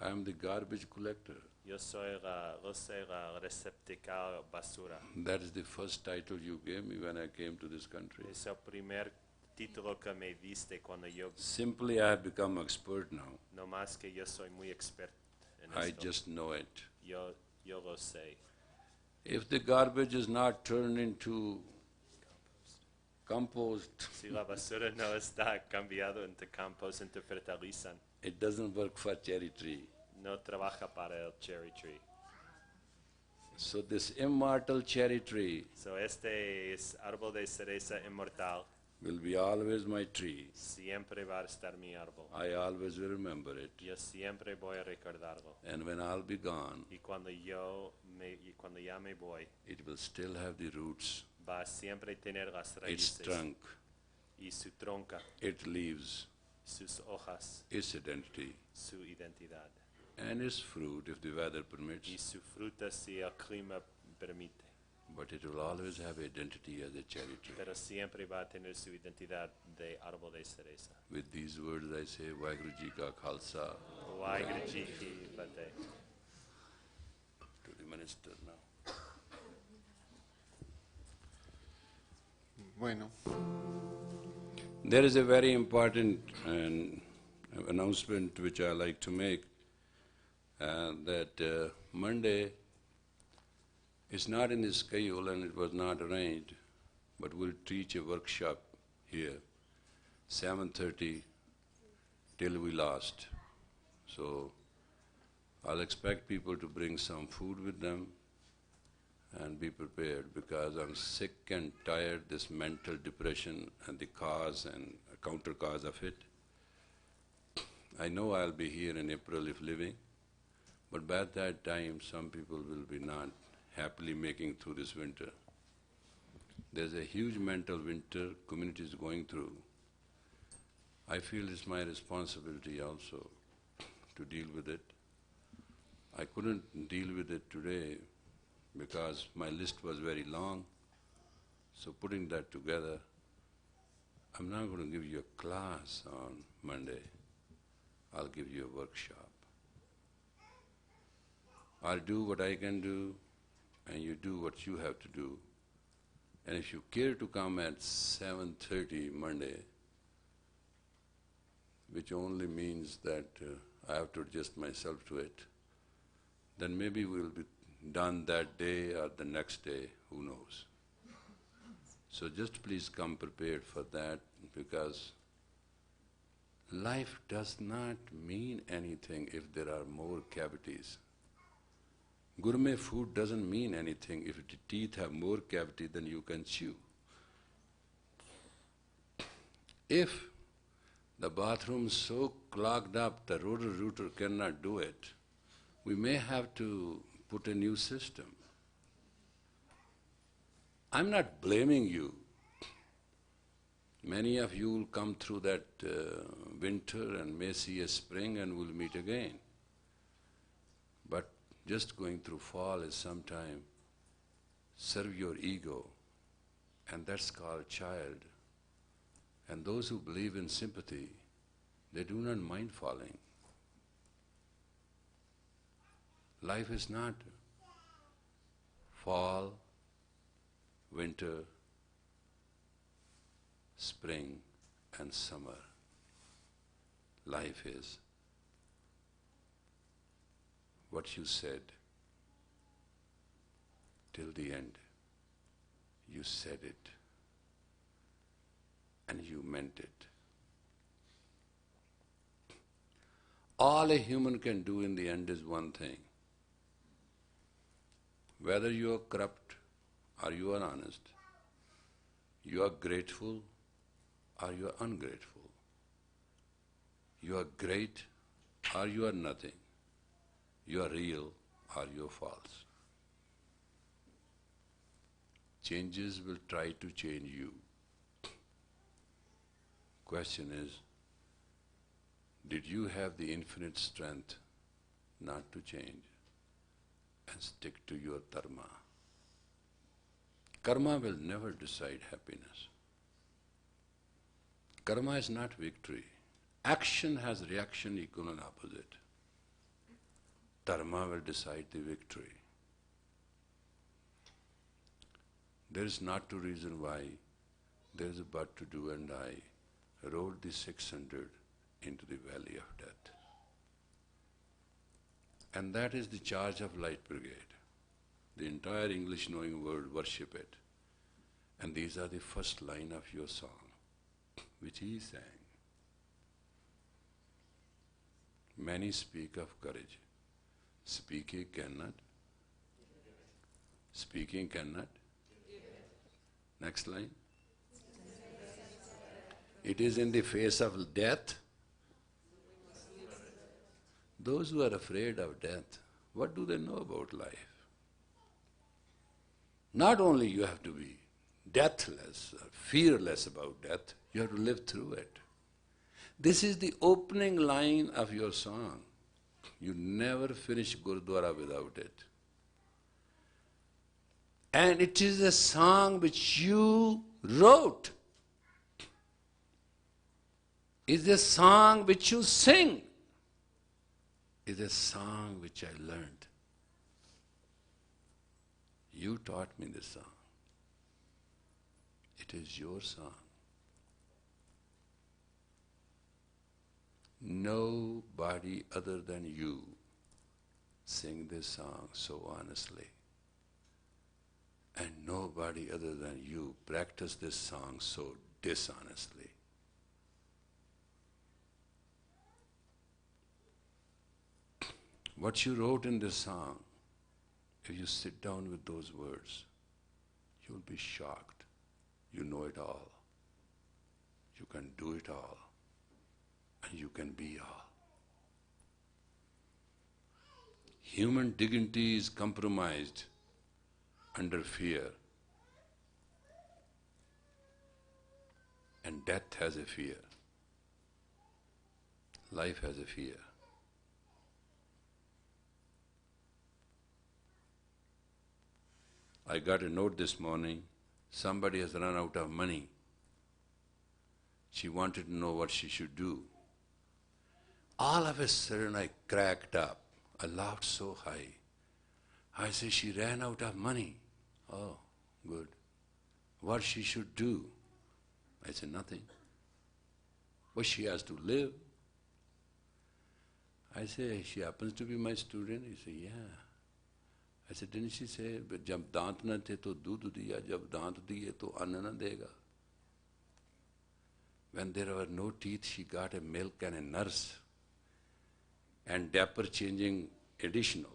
I am the garbage collector. Yo soy la receptacle basura. That is the first title you gave me when I came to this country. Es el primer título que me diste cuando yo, Simply, I have become expert now. no más que yo soy muy experto en I esto. just know it. Yo lo sé. If the garbage is not turned into compost, Si la basura no está cambiado en compost, en fertilizan, it doesn't work for cherry tree. no trabaja para el cherry tree. So this immortal cherry tree So este es árbol de cereza inmortal. will be always my tree. Siempre va a estar mi árbol. I always will remember it. Yo siempre voy a recordarlo. And when I'll be gone, Y cuando ya me voy, it will still have the roots, va a siempre tener las its raíces trunk, y su tronca, its leaves, sus hojas, its identity, su identidad and its fruit if the weather y permits. su fruta si el clima permite. But it will always have identity as a cherry tree. Pero siempre va a tener su identidad de árbol de cereza. With these words I say, Vaheguru Ji Ka Khalsa, Waheguru Ji ki Fateh. to the minister now. Bueno, There is a very important announcement which I like to make, that Monday is not in the schedule and it was not arranged, but we'll teach a workshop here, 7:30 till we last. So I'll expect people to bring some food with them and be prepared, because I'm sick and tired this mental depression and the cause and counter cause of it. I know I'll be here in April if living, but by that time some people will be not happily making through this winter. There's a huge mental winter community is going through. I feel it's my responsibility also to deal with it. I couldn't deal with it today because my list was very long, so putting that together, I'm not going to give you a class on Monday. I'll give you a workshop. I'll do what I can do, and you do what you have to do. And if you care to come at 7:30 Monday, which only means that I have to adjust myself to it, then maybe we'll be done that day or the next day, who knows. So just please come prepared for that, because life does not mean anything if there are more cavities. Gourmet food doesn't mean anything if the teeth have more cavity than you can chew. If the bathroom is so clogged up the rotor-rooter cannot do it, we may have to put a new system. I'm not blaming you. Many of you will come through that winter and may see a spring and we'll meet again. But just going through fall is sometime serve your ego, and that's called child. And those who believe in sympathy, they do not mind falling. Life is not fall, winter, spring and summer. Life is what you said till the end. You said it and you meant it. All a human can do in the end is one thing. Whether you are corrupt or you are honest, you are grateful or you are ungrateful, you are great or you are nothing, you are real or you are false. Changes will try to change you. Question is, did you have the infinite strength not to change and stick to your dharma? Karma will never decide happiness. Karma is not victory. Action has reaction equal and opposite. Dharma will decide the victory. There is not to reason why, there is a but to do, and I rode the 600 into the valley of death. And that is the charge of Light Brigade. The entire English-knowing world worship it. And these are the first line of your song, which he sang. Many speak of courage. Speaking cannot. Speaking cannot. Next line. It is in the face of death. Those who are afraid of death, what do they know about life? Not only you have to be deathless, or fearless about death, you have to live through it. This is the opening line of your song. You never finish Gurdwara without it. And it is a song which you wrote. It's a song which you sing. It's a song which I learned. You taught me this song. It is your song. Nobody other than you sing this song so honestly. And nobody other than you practice this song so dishonestly. What you wrote in this song, if you sit down with those words, you'll be shocked. You know it all. You can do it all. And you can be all. Human dignity is compromised under fear. And death has a fear. Life has a fear. I got a note this morning, somebody has run out of money. She wanted to know what she should do. All of a sudden I cracked up. I laughed so high. I said, she ran out of money. Oh, good. What she should do? I said, nothing. But she has to live. I said, she happens to be my student. He said, yeah. I said, didn't she say, जब दांत न थे तो दूध दिया, जब दांत दिए तो अन्न न देगा? When there were no teeth, she got a milk and a nurse and diaper changing additional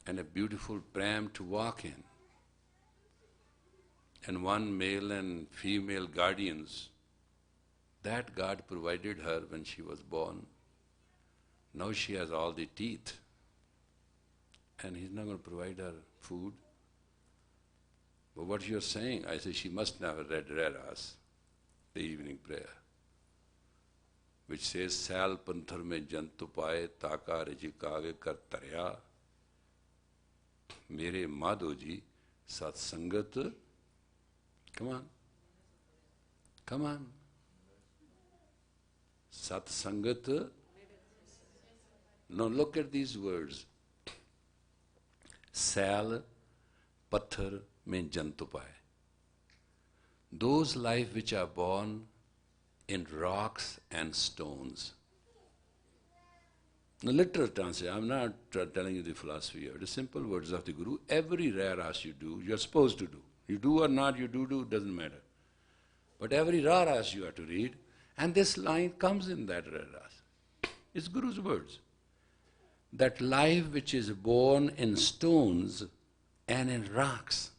and a beautiful pram to walk in and one male and female guardians. That God provided her when she was born. Now she has all the teeth. And He's not going to provide her food. But what you're saying, I say she must have read Reras, the evening prayer, which says, Sal panthar mein jantu paye, taka rijikage kar tarya. Mere Madhoji, sat sangat, come on. Sat sangat, now look at these words. Sal, pathar, mein jantu paye. Those life which are born in rocks and stones. The literal translation, I'm not telling you the philosophy here, the simple words of the Guru. Every raras you do, you're supposed to do. You do or not, you do, doesn't matter. But every raras you have to read, and this line comes in that raras. It's Guru's words. That life which is born in stones and in rocks,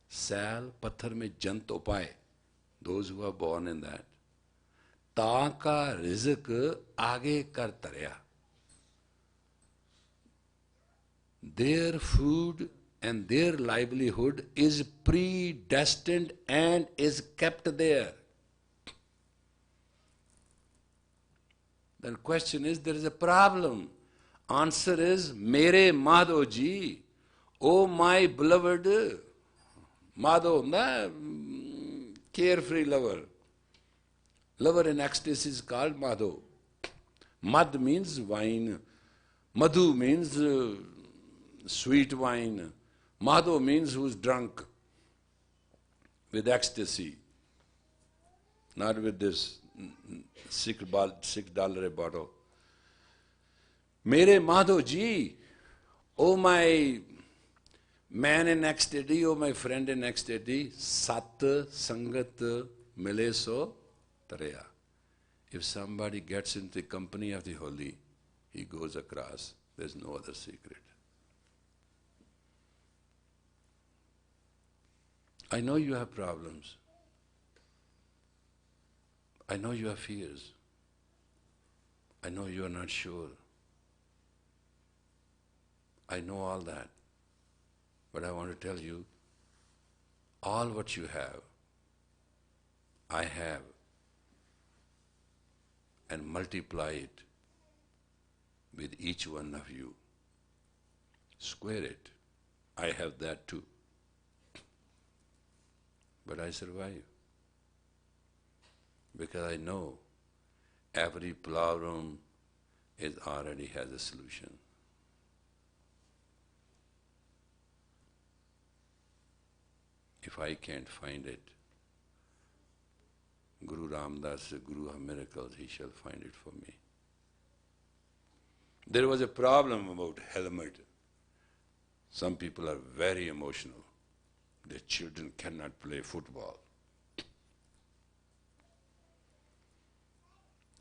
sal, pathar mein jant upaye, those who are born in that, taaka rizq aage kar tarya. Their food and their livelihood is predestined and is kept there. The question is, there is a problem. Answer is, Mere Madhoji, oh my beloved, Madho, carefree lover. Lover in ecstasy is called Madho. Mad means wine. Madhu means sweet wine. Madho means who's drunk with ecstasy, not with this $6 a bottle. Mere Madhoji, oh my man in ecstasy, oh my friend in ecstasy, Sat Sangat Mile So Taraya. If somebody gets into the company of the holy, he goes across. There's no other secret. I know you have problems. I know you have fears. I know you are not sure. I know all that. But I want to tell you, all what you have, I have, and multiply it with each one of you. Square it. I have that too. But I survive. Because I know every problem already has a solution. If I can't find it, Guru Ramdas, the Guru of miracles, he shall find it for me. There was a problem about helmet. Some people are very emotional. Their children cannot play football.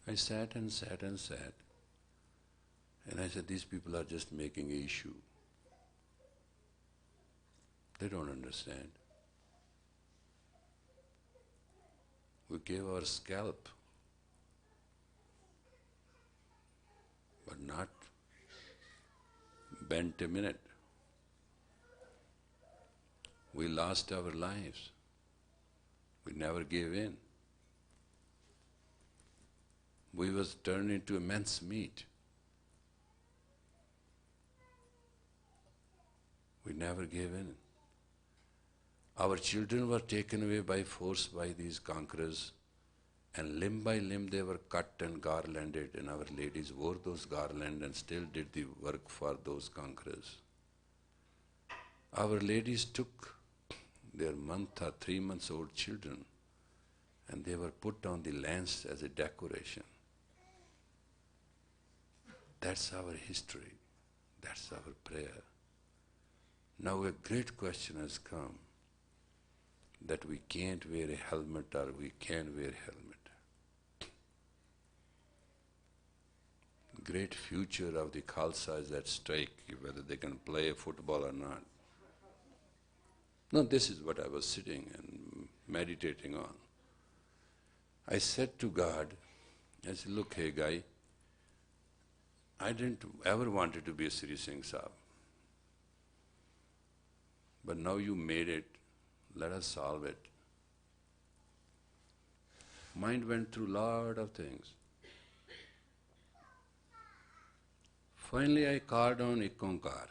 I sat and sat and sat, and I said, these people are just making an issue. They don't understand. We gave our scalp, but not bent a minute. We lost our lives. We never gave in. We was turned into immense meat. We never gave in. Our children were taken away by force by these conquerors, and limb by limb they were cut and garlanded, and our ladies wore those garlands and still did the work for those conquerors. Our ladies took their 3 months old children and they were put on the lance as a decoration. That's our history. That's our prayer. Now a great question has come that we can't wear a helmet or we can wear a helmet. Great future of the Khalsa is at stake, whether they can play football or not. No, this is what I was sitting and meditating on. I said to God, I said, look, hey guy, I didn't ever wanted to be a Sri Singh Sahib. But now you made it, let us solve it. Mind went through a lot of things. Finally I called on Ikonkar.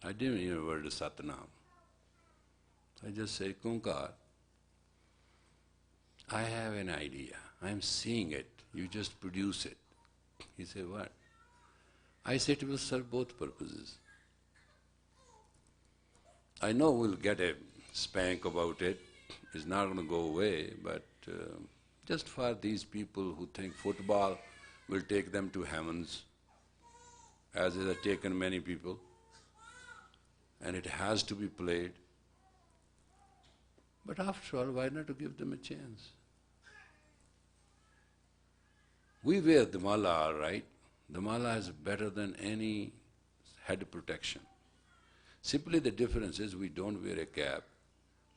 I didn't hear the word Satnam. I just said, Ikonkar, I have an idea. I'm seeing it. You just produce it. He said, what? I said, it will serve both purposes. I know we'll get a spank about it. It's not going to go away, but just for these people who think football will take them to heavens, as it has taken many people, and it has to be played. But after all, why not to give them a chance? We wear the mala, all right. The mala is better than any head protection. Simply the difference is we don't wear a cap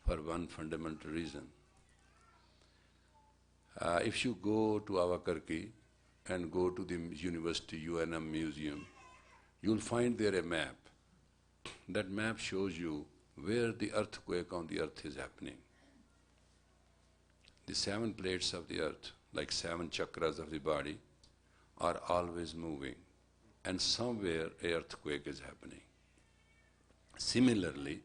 for one fundamental reason. If you go to Avakarki and go to the university UNM museum, you'll find there a map. That map shows you where the earthquake on the earth is happening. The 7 plates of the earth, like 7 chakras of the body, are always moving, and somewhere an earthquake is happening. Similarly,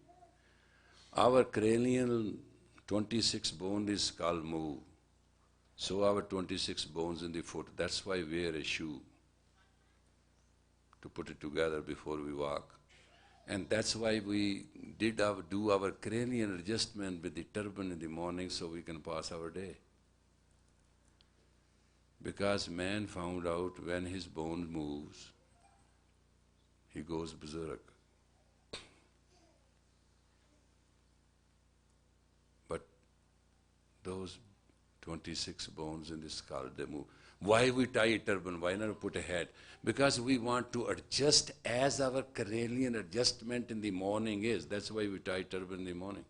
our cranial 26 bone is called move. So our 26 bones in the foot, that's why we wear a shoe, to put it together before we walk. And that's why we do our cranial adjustment with the turban in the morning so we can pass our day. Because man found out when his bone moves, he goes berserk. But those 26 bones in the skull, they move. Why we tie a turban? Why not put a hat? Because we want to adjust as our cranial adjustment in the morning is. That's why we tie turban in the morning.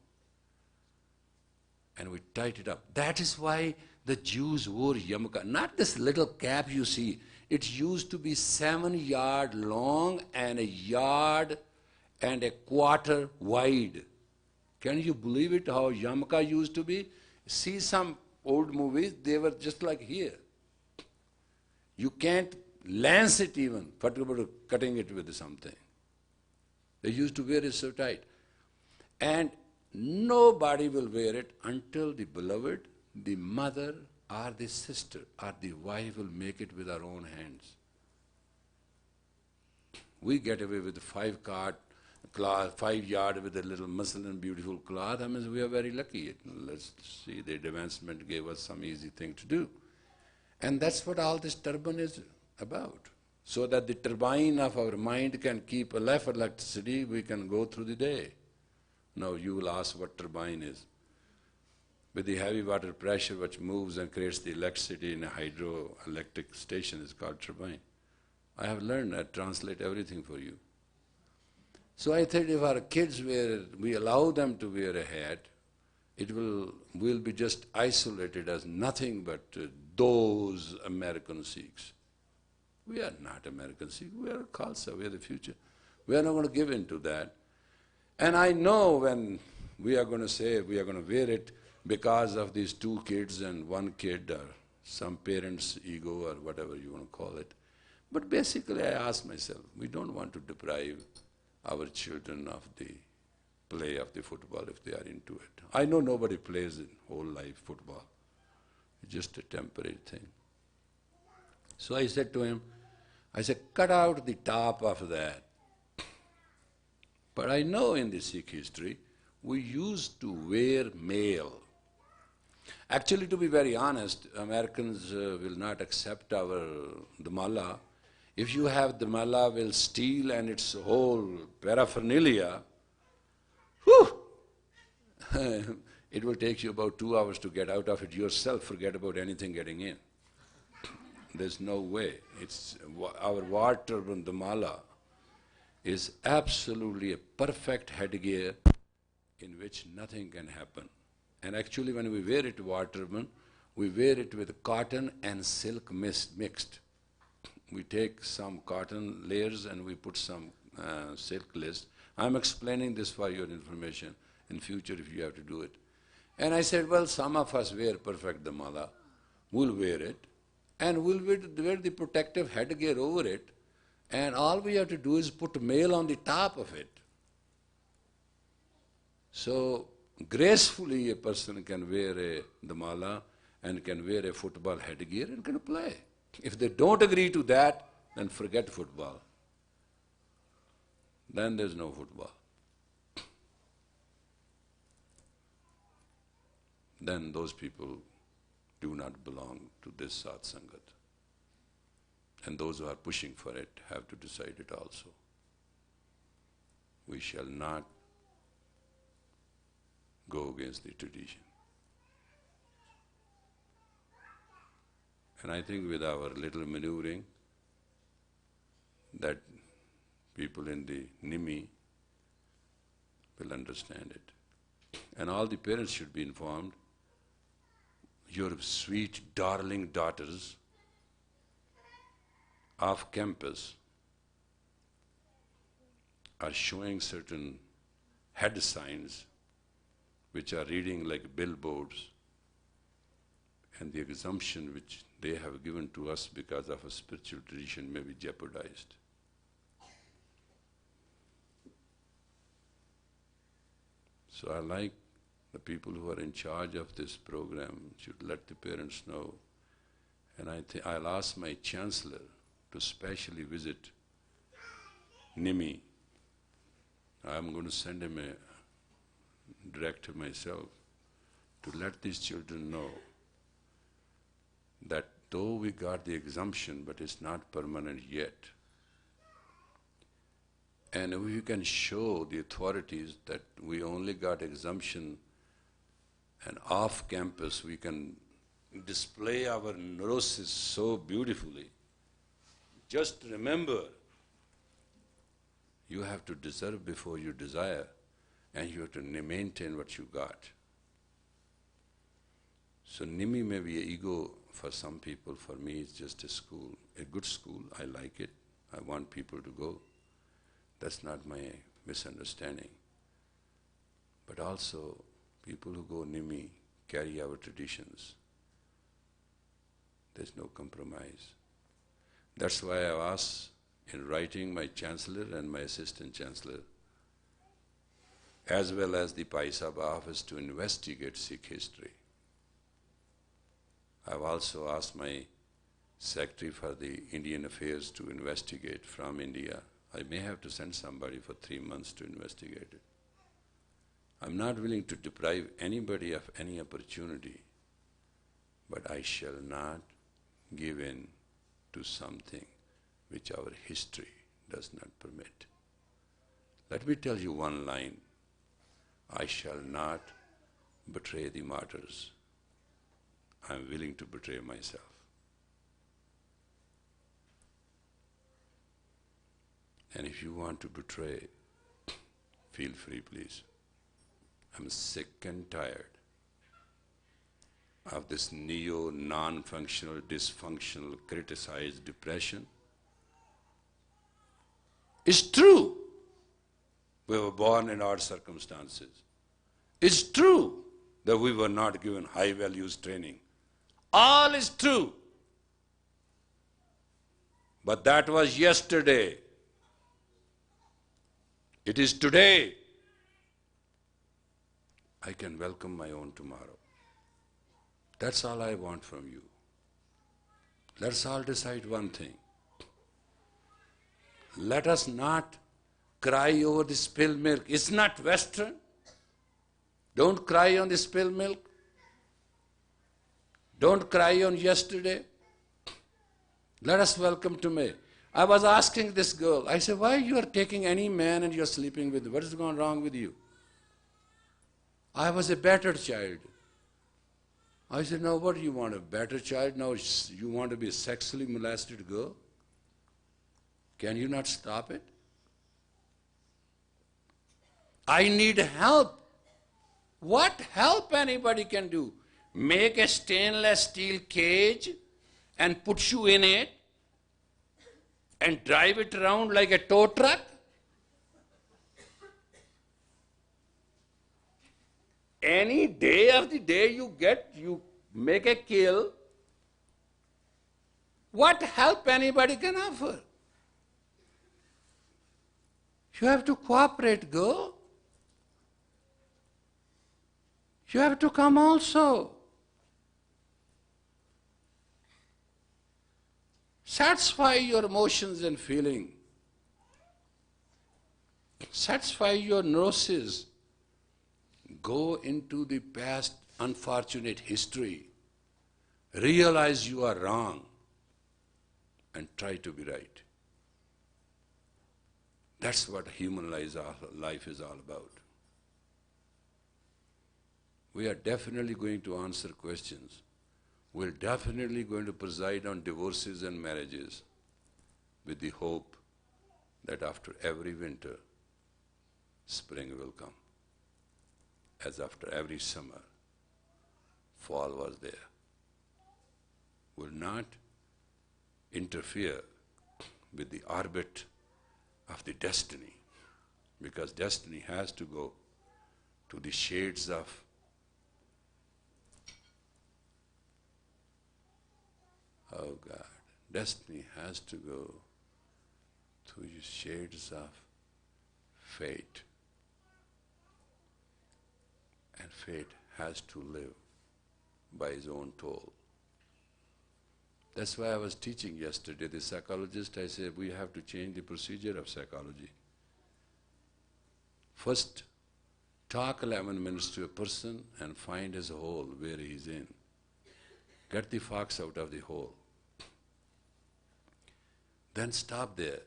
And we tied it up. That is why the Jews wore yarmulke. Not this little cap you see. It used to be 7 yards long and 1.25 yards wide. Can you believe it, how yarmulke used to be? See some old movies, they were just like here. You can't lance it even, forget about cutting it with something. They used to wear it so tight. And nobody will wear it until the beloved, the mother or the sister or the wife will make it with our own hands. We get away with 5 yard with a little muslin beautiful cloth. I mean, we are very lucky. Let's see, the advancement gave us some easy thing to do. And that's what all this turban is about. So that the turbine of our mind can keep enough electricity, we can go through the day. Now you will ask what turbine is. With the heavy water pressure which moves and creates the electricity in a hydroelectric station is called turbine. I have learned that, translate everything for you. So I think if our kids we allow them to wear a hat, we'll be just isolated as nothing but those American Sikhs. We are not American Sikhs, we are Khalsa, we are the future. We are not going to give in to that. And I know when we are going to say we are going to wear it because of these 2 kids and 1 kid or some parent's ego or whatever you want to call it. But basically I ask myself, we don't want to deprive our children of the play of the football if they are into it. I know nobody plays in whole life football. It's just a temporary thing. So I said to him, I said, cut out the top of that. But I know in the Sikh history, we used to wear mail. Actually, to be very honest, Americans will not accept the mala. If you have the mala, will steal and its whole paraphernalia, whew, it will take you about 2 hours to get out of it yourself, forget about anything getting in. There's no way. It's our war turban, the mala, is absolutely a perfect headgear in which nothing can happen. And actually when we wear it, war turban, we wear it with cotton and silk mixed. We take some cotton layers and we put some silk list. I'm explaining this for your information in future if you have to do it. And I said, well, some of us wear perfect the mala. We'll wear it. And we'll wear the protective headgear over it. And all we have to do is put mail on the top of it. So gracefully a person can wear the mala and can wear a football headgear and can play. If they don't agree to that, then forget football. Then there's no football. Then those people do not belong to this Sat Sangat. And those who are pushing for it have to decide it also. We shall not go against the tradition. And I think with our little maneuvering, that people in the Nimi will understand it. And all the parents should be informed, your sweet, darling daughters off campus are showing certain head signs which are reading like billboards, and the exemption which they have given to us because of a spiritual tradition may be jeopardized. So I like the people who are in charge of this program should let the parents know. And I'll ask my chancellor to specially visit Nimi. I'm going to send him a directive myself to let these children know that though we got the exemption, but it's not permanent yet. And if we can show the authorities that we only got exemption and off campus we can display our neurosis so beautifully. Just remember, you have to deserve before you desire, and you have to maintain what you got. So Nimi may be an ego for some people. For me, it's just a school, a good school. I like it. I want people to go. That's not my misunderstanding. But also, people who go Nimi carry our traditions. There's no compromise. That's why I've asked in writing my chancellor and my assistant chancellor, as well as the Pai Sahib office, to investigate Sikh history. I've also asked my secretary for the Indian Affairs to investigate from India. I may have to send somebody for 3 months to investigate it. I'm not willing to deprive anybody of any opportunity, but I shall not give in to something which our history does not permit. Let me tell you one line. I shall not betray the martyrs. I'm willing to betray myself. And if you want to betray, feel free, please. I'm sick and tired of this neo, non-functional, dysfunctional, criticized depression. It's true. We were born in odd circumstances. It's true that we were not given high values training. All is true. But that was yesterday. It is today. I can welcome my own tomorrow. That's all I want from you. Let's all decide one thing. Let us not cry over the spilled milk. It's not Western. Don't cry on the spilled milk. Don't cry on yesterday. Let us welcome today. I was asking this girl, I said, why you are taking any man and you're sleeping with him? What is going wrong with you? I was a battered child. I said, now what do you want, a battered child? Now you want to be a sexually molested girl? Can you not stop it? I need help. What help anybody can do? Make a stainless steel cage and put you in it and drive it around like a tow truck? Any day of the day you make a kill. What help anybody can offer? You have to cooperate, girl. You have to come also. Satisfy your emotions and feeling. Satisfy your neurosis. Go into the past unfortunate history. Realize you are wrong and try to be right. That's what human life is all about. We are definitely going to answer questions. We're definitely going to preside on divorces and marriages with the hope that after every winter, spring will come. As after every summer, fall was there. Will not interfere with the orbit of the destiny, because destiny has to go to the shades of oh God, destiny has to go to the shades of fate. And fate has to live by his own toll. That's why I was teaching yesterday, the psychologist, I said, we have to change the procedure of psychology. First, talk 11 minutes to a person and find his hole where he is in. Get the fox out of the hole. Then stop there.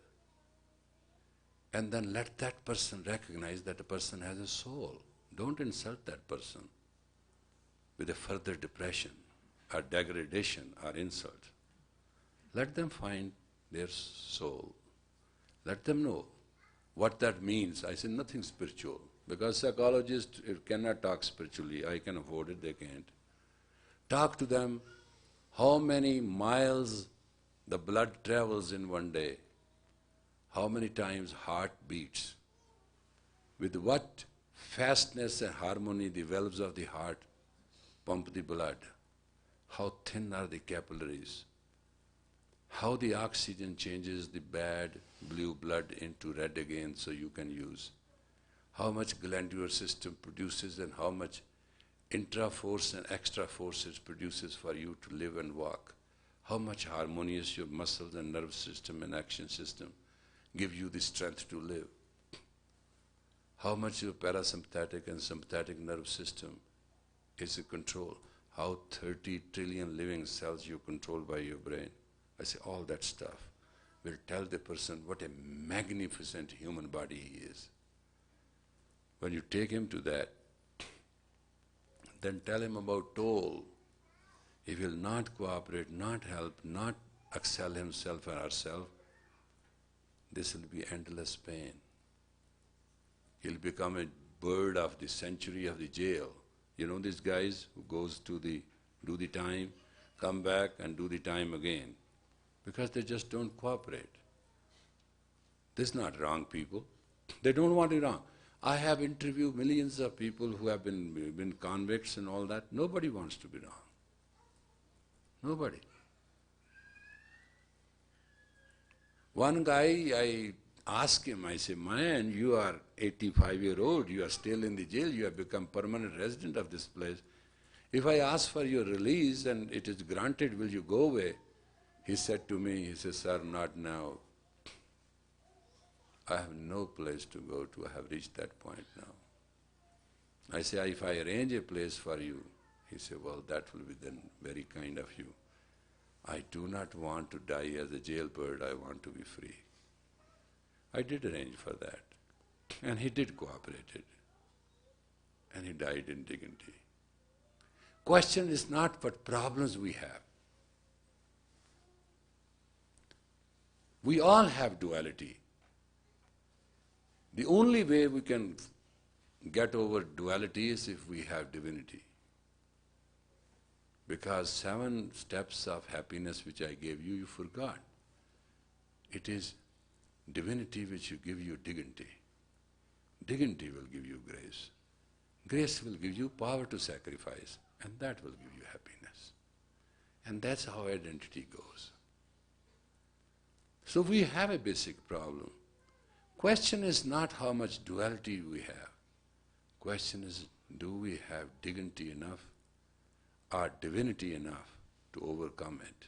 And then let that person recognize that the person has a soul. Don't insult that person with a further depression or degradation or insult. Let them find their soul. Let them know what that means. I say nothing spiritual, because psychologists cannot talk spiritually. I can afford it, they can't. Talk to them how many miles the blood travels in one day, how many times heart beats, with what fastness and harmony the valves of the heart pump the blood, how thin are the capillaries, how the oxygen changes the bad blue blood into red again so you can use, how much glandular system produces and how much intra-force and extra-force it produces for you to live and walk, how much harmonious your muscles and nerve system and action system give you the strength to live, how much your parasympathetic and sympathetic nerve system is in control, how 30 trillion living cells you control by your brain. I say all that stuff will tell the person what a magnificent human body he is. When you take him to that, then tell him about toll. He will not cooperate, not help, not excel himself or herself. This will be endless pain. He'll become a bird of the century of the jail. You know these guys who goes to do the time, come back and do the time again, because they just don't cooperate. This is not wrong people. They don't want it wrong. I have interviewed millions of people who have been convicts and all that. Nobody wants to be wrong. Nobody. One guy, ask him, I say, man, you are 85-year-old, you are still in the jail, you have become permanent resident of this place. If I ask for your release and it is granted, will you go away? He said to me, he says, sir, not now. I have no place to go to, I have reached that point now. I say, if I arrange a place for you, he said, well, that will be then very kind of you. I do not want to die as a jailbird, I want to be free. I did arrange for that. And he did cooperate. And he died in dignity. Question is not what problems we have. We all have duality. The only way we can get over duality is if we have divinity. Because 7 steps of happiness which I gave you, you forgot. It is divinity which will give you dignity. Dignity will give you grace. Grace will give you power to sacrifice, and that will give you happiness. And that's how identity goes. So we have a basic problem. Question is not how much duality we have. Question is, do we have dignity enough or divinity enough to overcome it?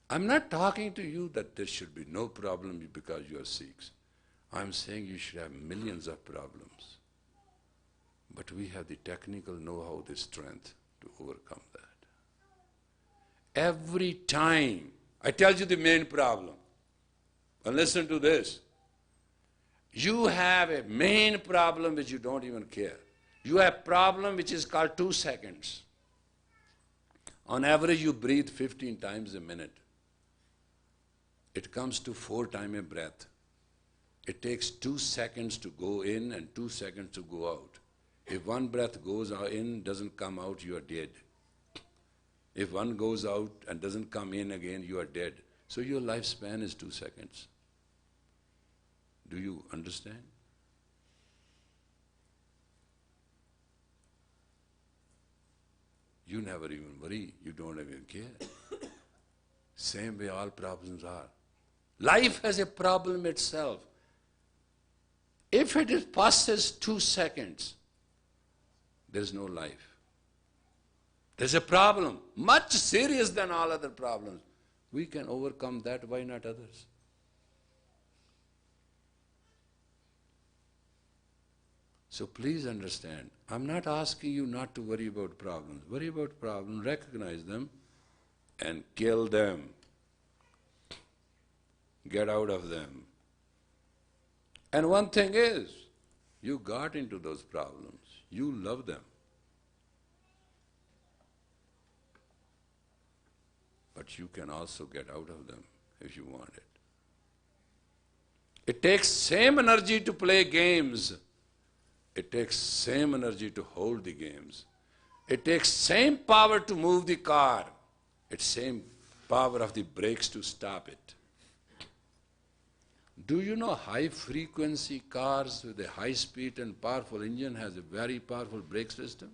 I'm not talking to you that there should be no problem because you are Sikhs. I'm saying you should have millions of problems. But we have the technical know-how, the strength to overcome that. Every time, I tell you the main problem. And listen to this. You have a main problem which you don't even care. You have a problem which is called 2 seconds. On average, you breathe 15 times a minute. It comes to 4 times a breath. It takes 2 seconds to go in and 2 seconds to go out. If one breath goes in, doesn't come out, you are dead. If one goes out and doesn't come in again, you are dead. So your lifespan is 2 seconds. Do you understand? You never even worry. You don't even care. Same way all problems are. Life has a problem itself. If it passes 2 seconds, there's no life. There's a problem, much serious than all other problems. We can overcome that, why not others? So please understand, I'm not asking you not to worry about problems. Worry about problems, recognize them, and kill them. Get out of them. And one thing is, you got into those problems. You love them. But you can also get out of them if you want it. It takes same energy to play games. It takes same energy to hold the games. It takes same power to move the car. It's same power of the brakes to stop it. Do you know high frequency cars with a high speed and powerful engine has a very powerful brake system?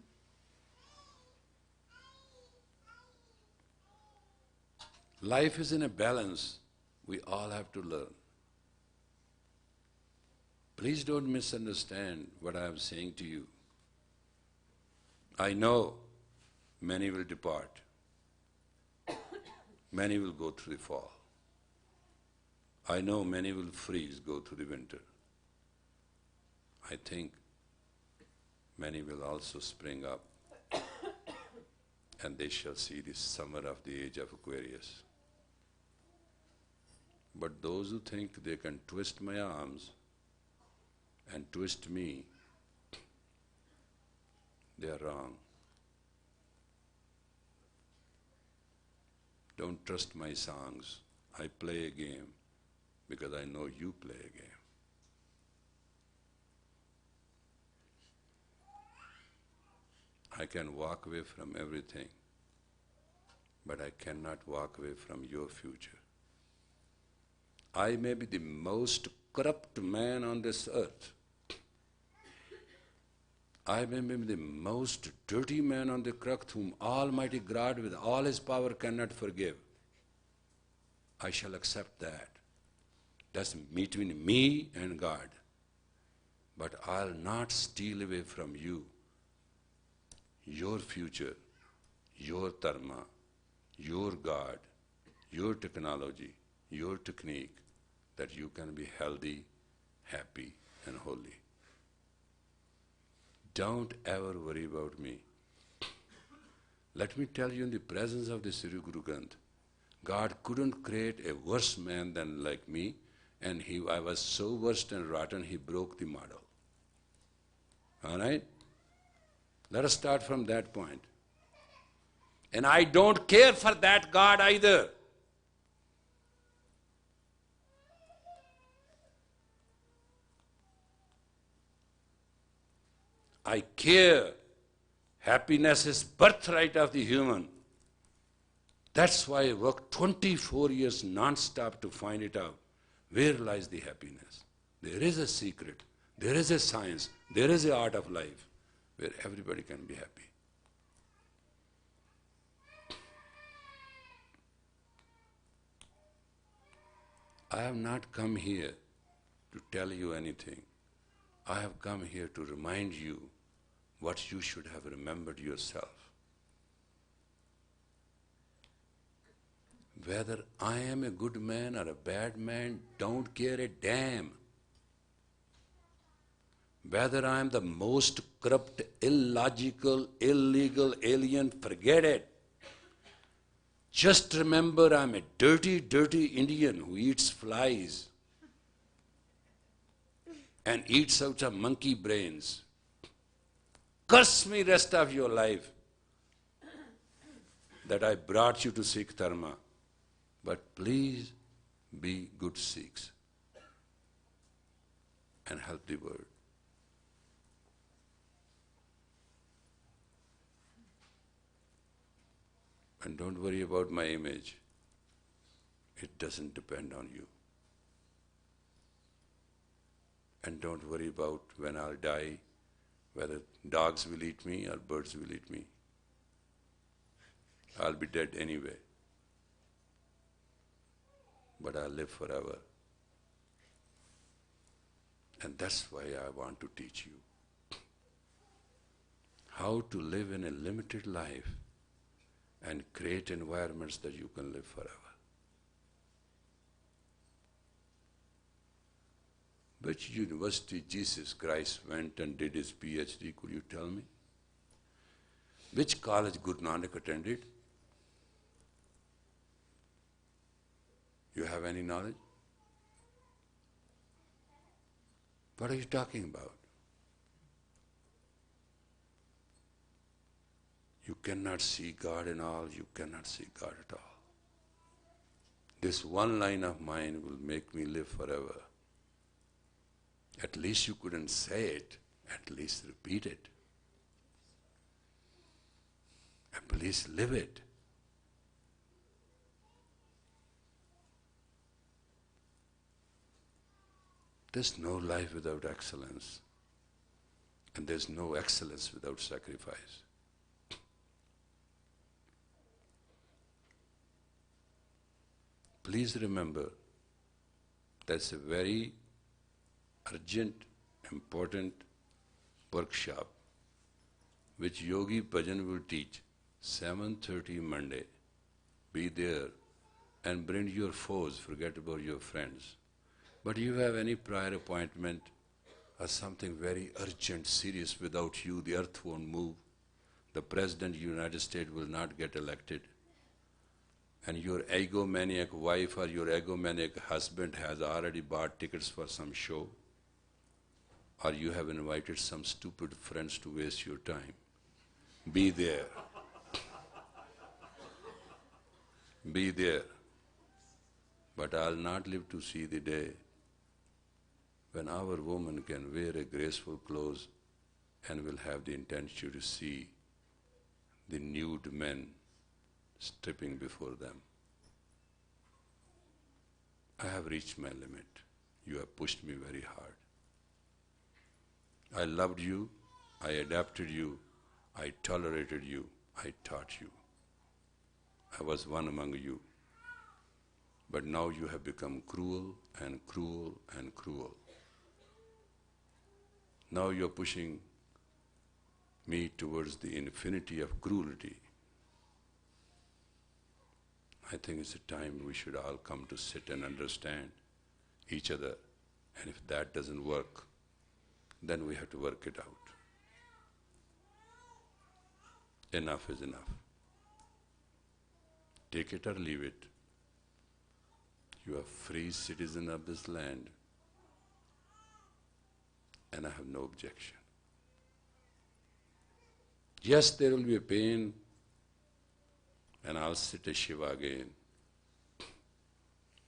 Life is in a balance. We all have to learn. Please don't misunderstand what I am saying to you. I know many will depart. Many will go through the fall. I know many will freeze, go through the winter. I think many will also spring up and they shall see the summer of the age of Aquarius. But those who think they can twist my arms and twist me, they are wrong. Don't trust my songs. I play a game because I know you play a game. I can walk away from everything, but I cannot walk away from your future. I may be the most corrupt man on this earth. I may be the most dirty man on the earth whom Almighty God with all His power cannot forgive. I shall accept that. That's between me and God. But I'll not steal away from you your future, your dharma, your God, your technology, your technique, that you can be healthy, happy, and holy. Don't ever worry about me. Let me tell you, in the presence of the Sri Guru Granth, God couldn't create a worse man than like me, and I was so worst and rotten, he broke the model. All right? Let us start from that point. And I don't care for that God either. I care. Happiness is birthright of the human. That's why I worked 24 years non-stop to find it out. Where lies the happiness? There is a secret. There is a science. There is an art of life where everybody can be happy. I have not come here to tell you anything. I have come here to remind you what you should have remembered yourself. Whether I am a good man or a bad man, don't care a damn. Whether I am the most corrupt, illogical, illegal alien, forget it. Just remember I'm a dirty, dirty Indian who eats flies and eats out of monkey brains. Curse me rest of your life that I brought you to Sikh Dharma. But please be good Sikhs and help the world. And don't worry about my image. It doesn't depend on you. And don't worry about when I'll die, whether dogs will eat me or birds will eat me. I'll be dead anyway. But I'll live forever. And that's why I want to teach you how to live in a limited life and create environments that you can live forever. Which university Jesus Christ went and did his PhD, could you tell me? Which college Guru Nanak attended? You have any knowledge? What are you talking about? You cannot see God in all, you cannot see God at all. This one line of mine will make me live forever. At least you couldn't say it, at least repeat it. At least live it. There's no life without excellence, and there's no excellence without sacrifice. Please remember, that's a very urgent, important workshop which Yogi Bhajan will teach, 7:30 Monday. Be there and bring your foes, forget about your friends. But you have any prior appointment or something very urgent, serious, without you, the earth won't move. The President of the United States will not get elected. And your egomaniac wife or your egomaniac husband has already bought tickets for some show. Or you have invited some stupid friends to waste your time. Be there. Be there. But I'll not live to see the day when our woman can wear a graceful clothes and will have the intention to see the nude men stripping before them. I have reached my limit. You have pushed me very hard. I loved you, I adapted you, I tolerated you, I taught you. I was one among you. But now you have become cruel and cruel and cruel. Now you are pushing me towards the infinity of cruelty. I think it's a time we should all come to sit and understand each other. And if that doesn't work, then we have to work it out. Enough is enough. Take it or leave it. You are free citizen of this land, and I have no objection. Yes, there will be a pain, and I'll sit as Shiva again.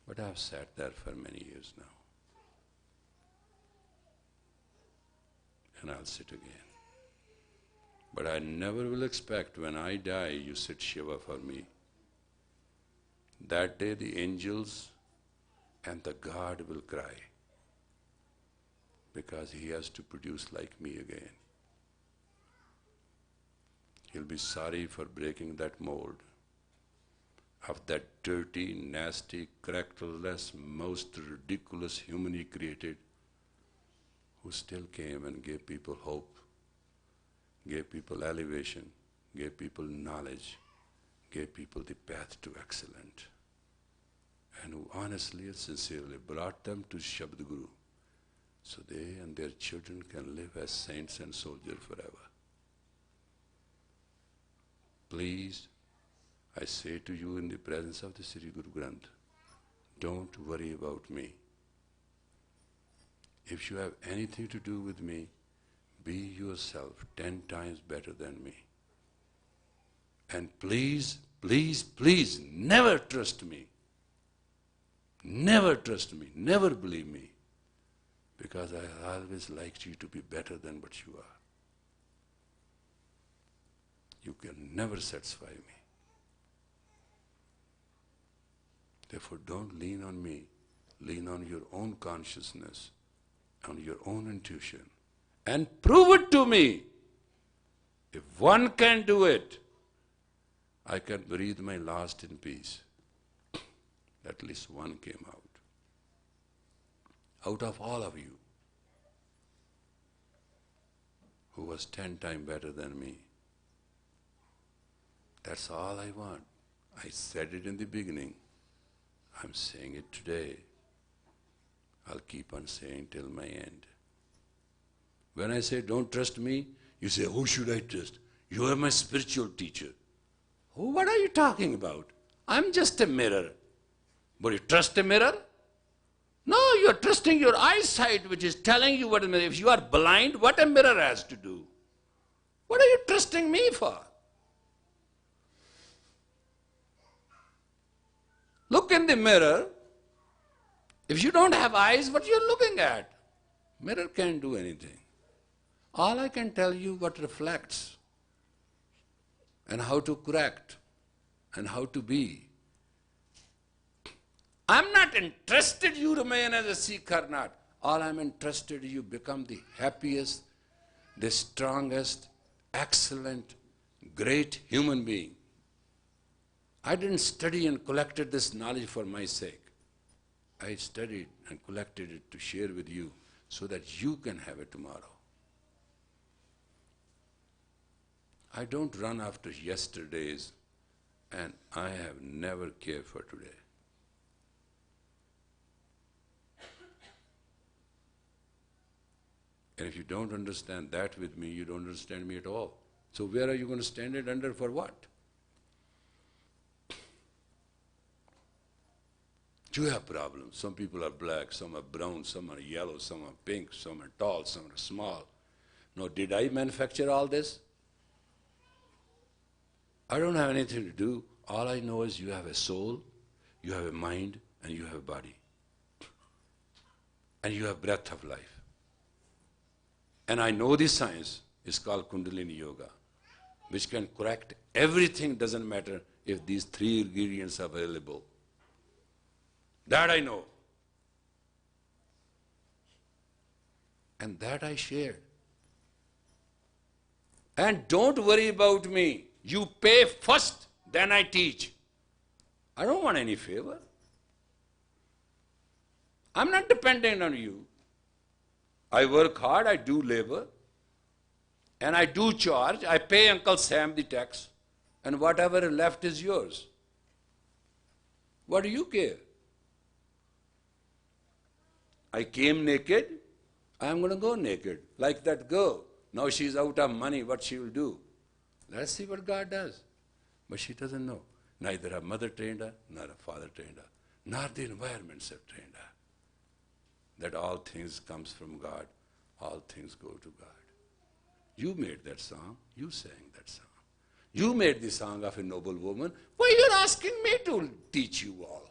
But I've sat there for many years now. And I'll sit again. But I never will expect when I die, you sit Shiva for me. That day the angels and the God will cry, because he has to produce like me again. He'll be sorry for breaking that mold of that dirty, nasty, characterless, most ridiculous human he created, who still came and gave people hope, gave people elevation, gave people knowledge, gave people the path to excellence, and who honestly and sincerely brought them to Shabd Guru, so they and their children can live as saints and soldiers forever. Please, I say to you in the presence of the Sri Guru Granth, don't worry about me. If you have anything to do with me, be yourself 10 times better than me. And please, please, please, never trust me. Never trust me, never believe me, because I always liked you to be better than what you are. You can never satisfy me. Therefore, don't lean on me. Lean on your own consciousness, on your own intuition, and prove it to me. If one can do it, I can breathe my last in peace. At least one came out. Out of all of you, who was 10 times better than me. That's all I want. I said it in the beginning. I'm saying it today. I'll keep on saying till my end. When I say don't trust me, you say, who should I trust? You are my spiritual teacher. Oh, what are you talking about? I'm just a mirror. But you trust a mirror? No, you're trusting your eyesight, which is telling you what a mirror. If you are blind, what a mirror has to do? What are you trusting me for? Look in the mirror. If you don't have eyes, what you're looking at? Mirror can't do anything. All I can tell you what reflects, and how to correct, and how to be. I'm not interested you remain as a Sikh or not. All I'm interested you become the happiest, the strongest, excellent, great human being. I didn't study and collected this knowledge for my sake. I studied and collected it to share with you so that you can have it tomorrow. I don't run after yesterdays, and I have never cared for today. And if you don't understand that with me, you don't understand me at all. So where are you going to stand it under for what? You have problems. Some people are black, some are brown, some are yellow, some are pink, some are tall, some are small. No, did I manufacture all this? I don't have anything to do. All I know is you have a soul, you have a mind, and you have a body. And you have breath of life. And I know this science is called Kundalini Yoga, which can correct everything, doesn't matter if these 3 ingredients are available. That I know. And that I shared. And don't worry about me. You pay first, then I teach. I don't want any favor. I'm not dependent on you. I work hard, I do labor, and I do charge. I pay Uncle Sam the tax, and whatever left is yours. What do you care? I came naked, I'm going to go naked, like that girl. Now she's out of money, what she will do? Let's see what God does. But she doesn't know. Neither her mother trained her, nor her father trained her, nor the environments have trained her. That all things comes from God, all things go to God. You made that song, you sang that song. You made the song of a noble woman. Why you're asking me to teach you all?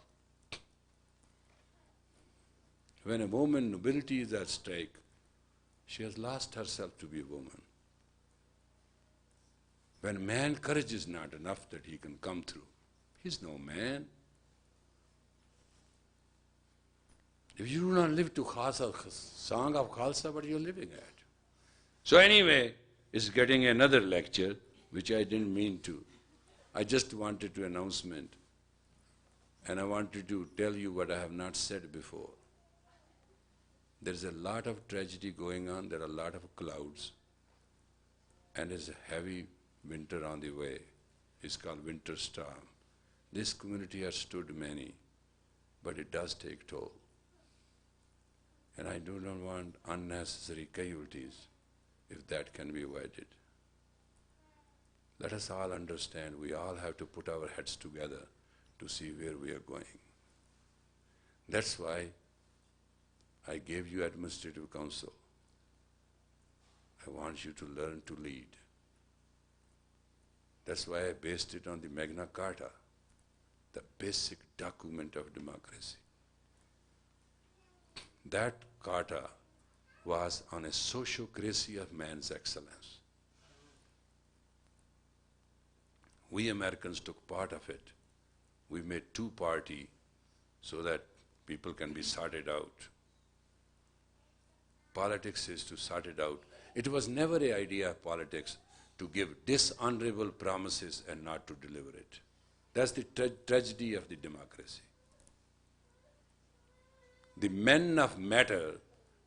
When a woman nobility is at stake, she has lost herself to be a woman. When man courage is not enough that he can come through, he's no man. If you do not live to Khalsa, song of Khalsa, what are you living at? So anyway, it's getting another lecture, which I didn't mean to. I just wanted to announcement, and I wanted to tell you what I have not said before. There's a lot of tragedy going on, there are a lot of clouds, and there's a heavy winter on the way. It's called winter storm. This community has stood many, but it does take toll. And I do not want unnecessary casualties if that can be avoided. Let us all understand we all have to put our heads together to see where we are going. That's why I gave you administrative council. I want you to learn to lead. That's why I based it on the Magna Carta, the basic document of democracy. That Carta was on a sociocracy of man's excellence. We Americans took part of it. We made two-party so that people can be sorted out. Politics is to sort it out. It was never an idea of politics to give dishonorable promises and not to deliver it. That's the tragedy of the democracy. The men of matter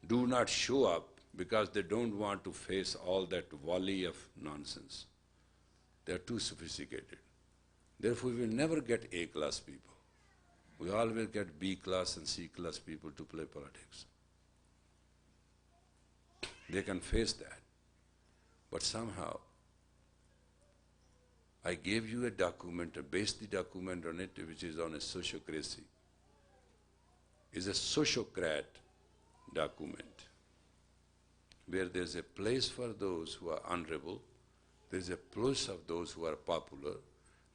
do not show up because they don't want to face all that volley of nonsense. They are too sophisticated. Therefore, we will never get A-class people. We always get B-class and C-class people to play politics. They can face that. But somehow, I gave you a document, I based the document on it, which is on a sociocracy. It's a sociocrat document, where there's a place for those who are honorable, there's a place of those who are popular,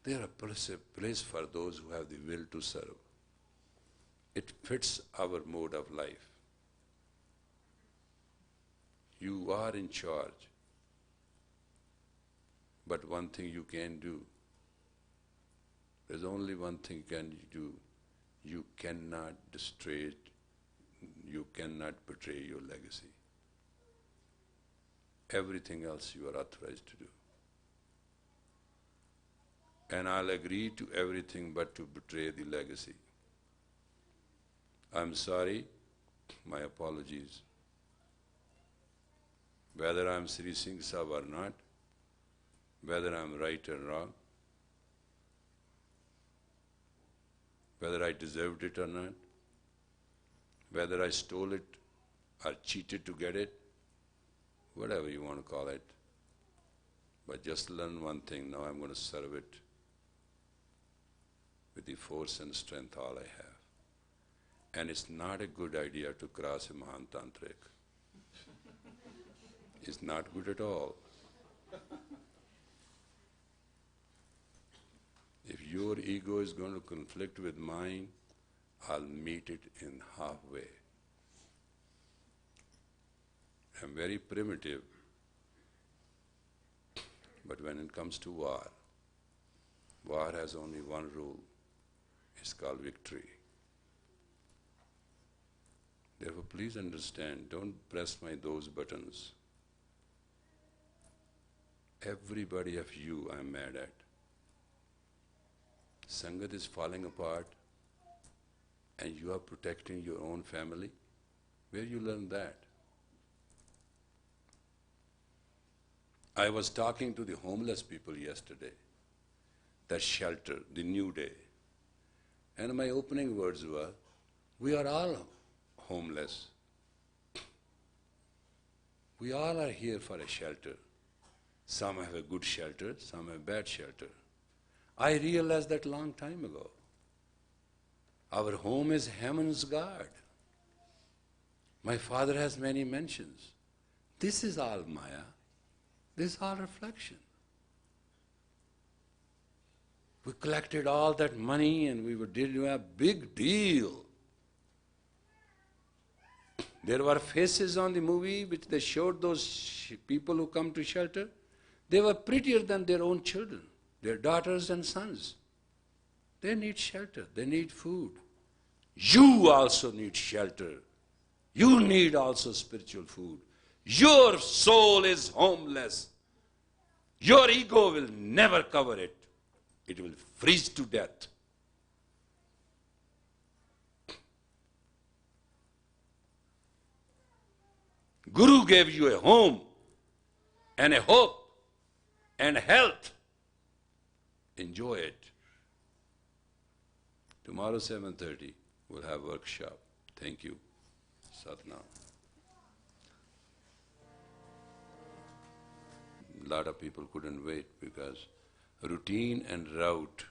there's a place for those who have the will to serve. It fits our mode of life. You are in charge, but one thing you can do, there's only one thing can you do. You cannot destroy it, you cannot betray your legacy. Everything else you are authorized to do. And I'll agree to everything but to betray the legacy. I'm sorry, my apologies. Whether I'm Sri Singh Sahib or not, whether I'm right or wrong, whether I deserved it or not, whether I stole it or cheated to get it, whatever you want to call it. But just learn one thing, now I'm going to serve it with the force and strength all I have. And it's not a good idea to cross a Mahantantrik. It's not good at all. If your ego is going to conflict with mine, I'll meet it in halfway. I'm very primitive, but when it comes to war has only one rule. It's called victory. Therefore, please understand, don't press those buttons. Everybody of you I'm mad at. Sangat is falling apart. and you are protecting your own family? Where you learn that? I was talking to the homeless people yesterday, that shelter, the new day. And my opening words were, we are all homeless. We all are here for a shelter. Some have a good shelter, some have bad shelter. I realized that long time ago. Our home is heaven's guard. My father has many mentions. This is all Maya. This is all reflection. We collected all that money and we did a big deal. There were faces on the movie which they showed those people who come to shelter. They were prettier than their own children, their daughters and sons. They need shelter, they need food. You also need shelter. You need also spiritual food. Your soul is homeless. Your ego will never cover it. It will freeze to death. Guru gave you a home and a hope and health. Enjoy it. Tomorrow 7:30 we'll have workshop. Thank you. Satnam. A lot of people couldn't wait because routine and route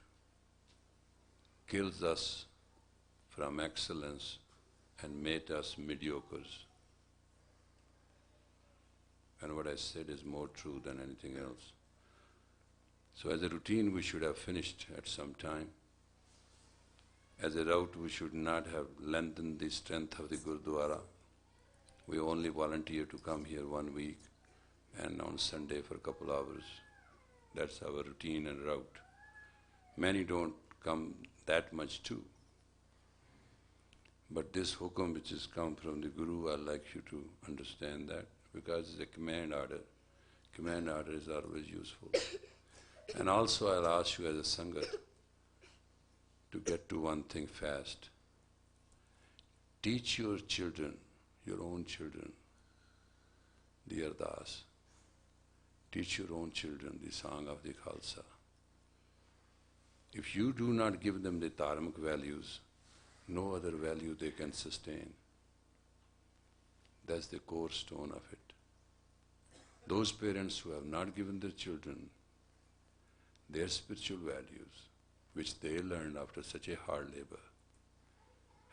kills us from excellence and made us mediocres. And what I said is more true than anything else. So as a routine we should have finished at some time. As a route we should not have lengthened the strength of the Gurdwara. We only volunteer to come here 1 week and on Sunday for a couple hours. That's our routine and route. Many don't come that much too. But this hukum which has come from the Guru, I'd like you to understand that because it's a command order. Command order is always useful. And also I'll ask you as a Sangat to get to one thing fast. Teach your children, your own children, the Ardas. Teach your own children the song of the Khalsa. If you do not give them the dharmic values, no other value they can sustain. That's the core stone of it. Those parents who have not given their children their spiritual values, which they learned after such a hard labor,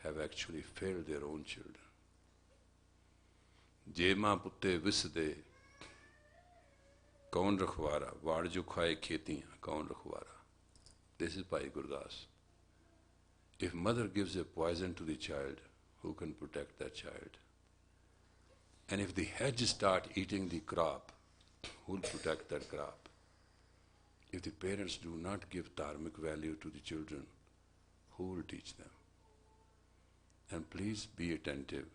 have actually failed their own children. Je maa putte visde, kaun rakhwara, vaad jo khaye khetiyan, kaun rakhwara. This is Bhai Gurdas. If mother gives a poison to the child, who can protect that child? And if the hedge start eating the crop, who will protect that crop? If the parents do not give dharmic value to the children, who will teach them? And please be attentive.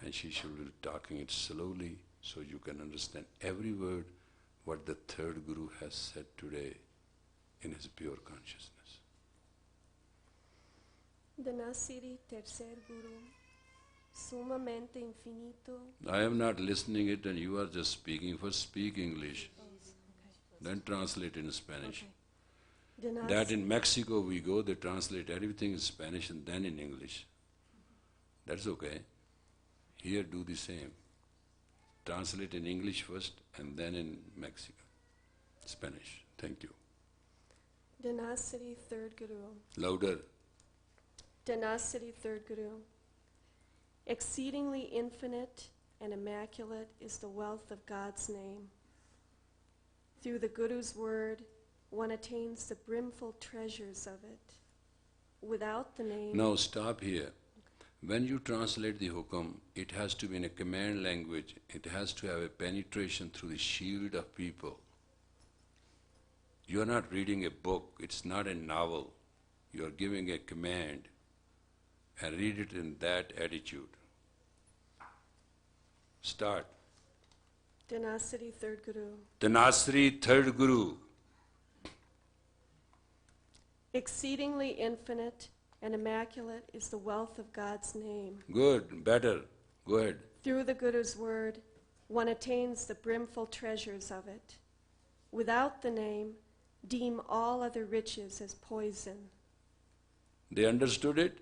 And she should be talking it slowly so you can understand every word what the third Guru has said today in his pure consciousness. De nascere tercer Guru, sumamente infinito. I am not listening it and you are just speaking. First speak English, then translate in Spanish. Okay. That in Mexico we go, they translate everything in Spanish and then in English. That's okay. Here do the same. Translate in English first and then in Mexican. Spanish. Thank you. De nascere third Guru. Louder. De nascere third Guru. Exceedingly infinite and immaculate is the wealth of God's name. Through the Guru's word, one attains the brimful treasures of it. Without the name... Now stop here. When you translate the hukum, it has to be in a command language. It has to have a penetration through the shield of people. You are not reading a book. It's not a novel. You are giving a command and read it in that attitude. Start. Tenacity, third Guru. Tenacity, third Guru. Exceedingly infinite and immaculate is the wealth of God's name. Good, better. Go ahead. Through the Guru's word, one attains the brimful treasures of it. Without the name, deem all other riches as poison. They understood it?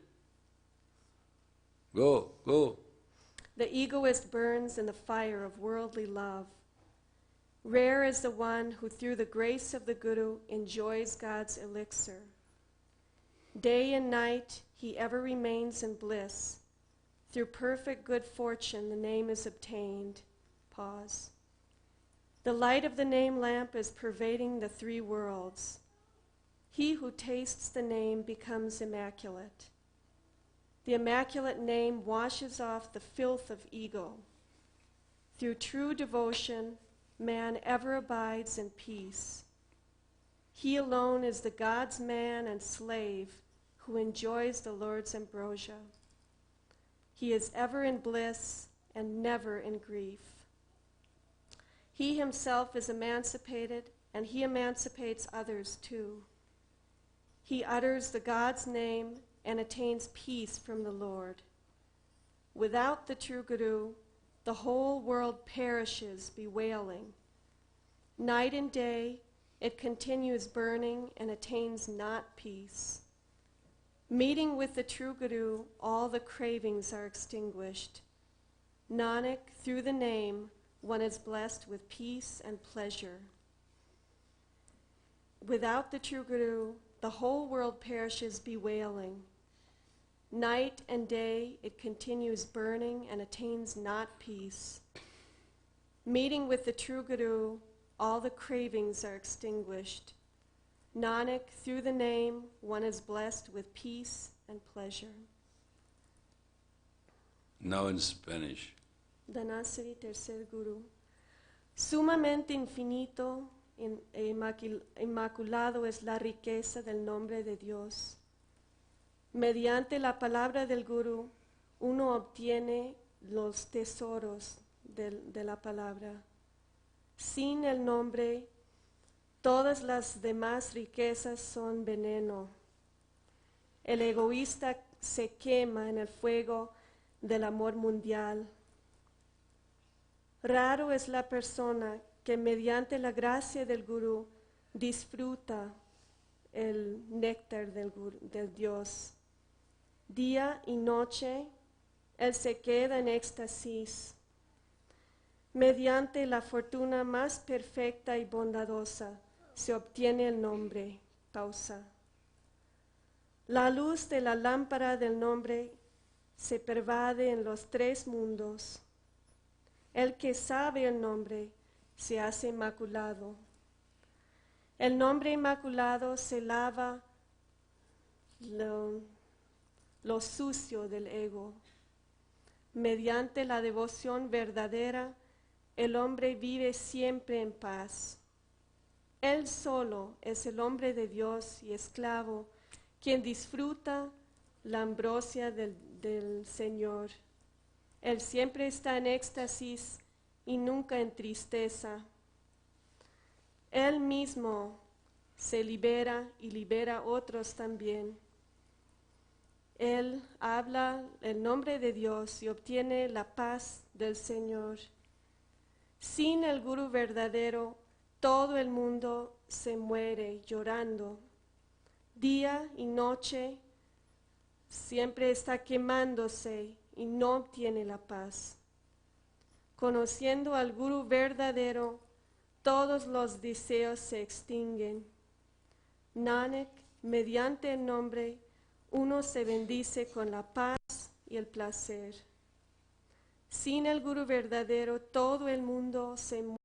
Go, go. The egoist burns in the fire of worldly love. Rare is the one who through the grace of the Guru enjoys God's elixir. Day and night he ever remains in bliss. Through perfect good fortune the name is obtained. Pause. The light of the name lamp is pervading the three worlds. He who tastes the name becomes immaculate. The immaculate name washes off the filth of ego. Through true devotion, man ever abides in peace. He alone is the God's man and slave who enjoys the Lord's ambrosia. He is ever in bliss and never in grief. He himself is emancipated, and he emancipates others too. He utters the God's name and attains peace from the Lord. Without the true Guru, the whole world perishes bewailing. Night and day, it continues burning and attains not peace. Meeting with the true Guru, all the cravings are extinguished. Nanak, through the name, one is blessed with peace and pleasure. Without the true Guru, the whole world perishes bewailing. Night and day, it continues burning and attains not peace. Meeting with the true Guru, all the cravings are extinguished. Nanak, through the name, one is blessed with peace and pleasure. Now in Spanish. Dhanasari, tercer Guru. Sumamente infinito e inmaculado es la riqueza del nombre de Dios. Mediante la palabra del Guru, uno obtiene los tesoros de la palabra. Sin el nombre, todas las demás riquezas son veneno. El egoísta se quema en el fuego del amor mundial. Raro es la persona que mediante la gracia del Guru disfruta el néctar del Dios. Día y noche, él se queda en éxtasis. Mediante la fortuna más perfecta y bondadosa se obtiene el nombre. Pausa. La luz de la lámpara del nombre se pervade en los tres mundos. El que sabe el nombre se hace inmaculado. El nombre inmaculado se lava lo sucio del ego. Mediante la devoción verdadera, el hombre vive siempre en paz. Él solo es el hombre de Dios y esclavo, quien disfruta la ambrosia del Señor. Él siempre está en éxtasis y nunca en tristeza. Él mismo se libera y libera a otros también. Él habla el nombre de Dios y obtiene la paz del Señor. Sin el Guru verdadero, todo el mundo se muere llorando. Día y noche siempre está quemándose y no obtiene la paz. Conociendo al Guru verdadero, todos los deseos se extinguen. Nanak, mediante el nombre, uno se bendice con la paz y el placer. Sin el Guru verdadero, todo el mundo se muere.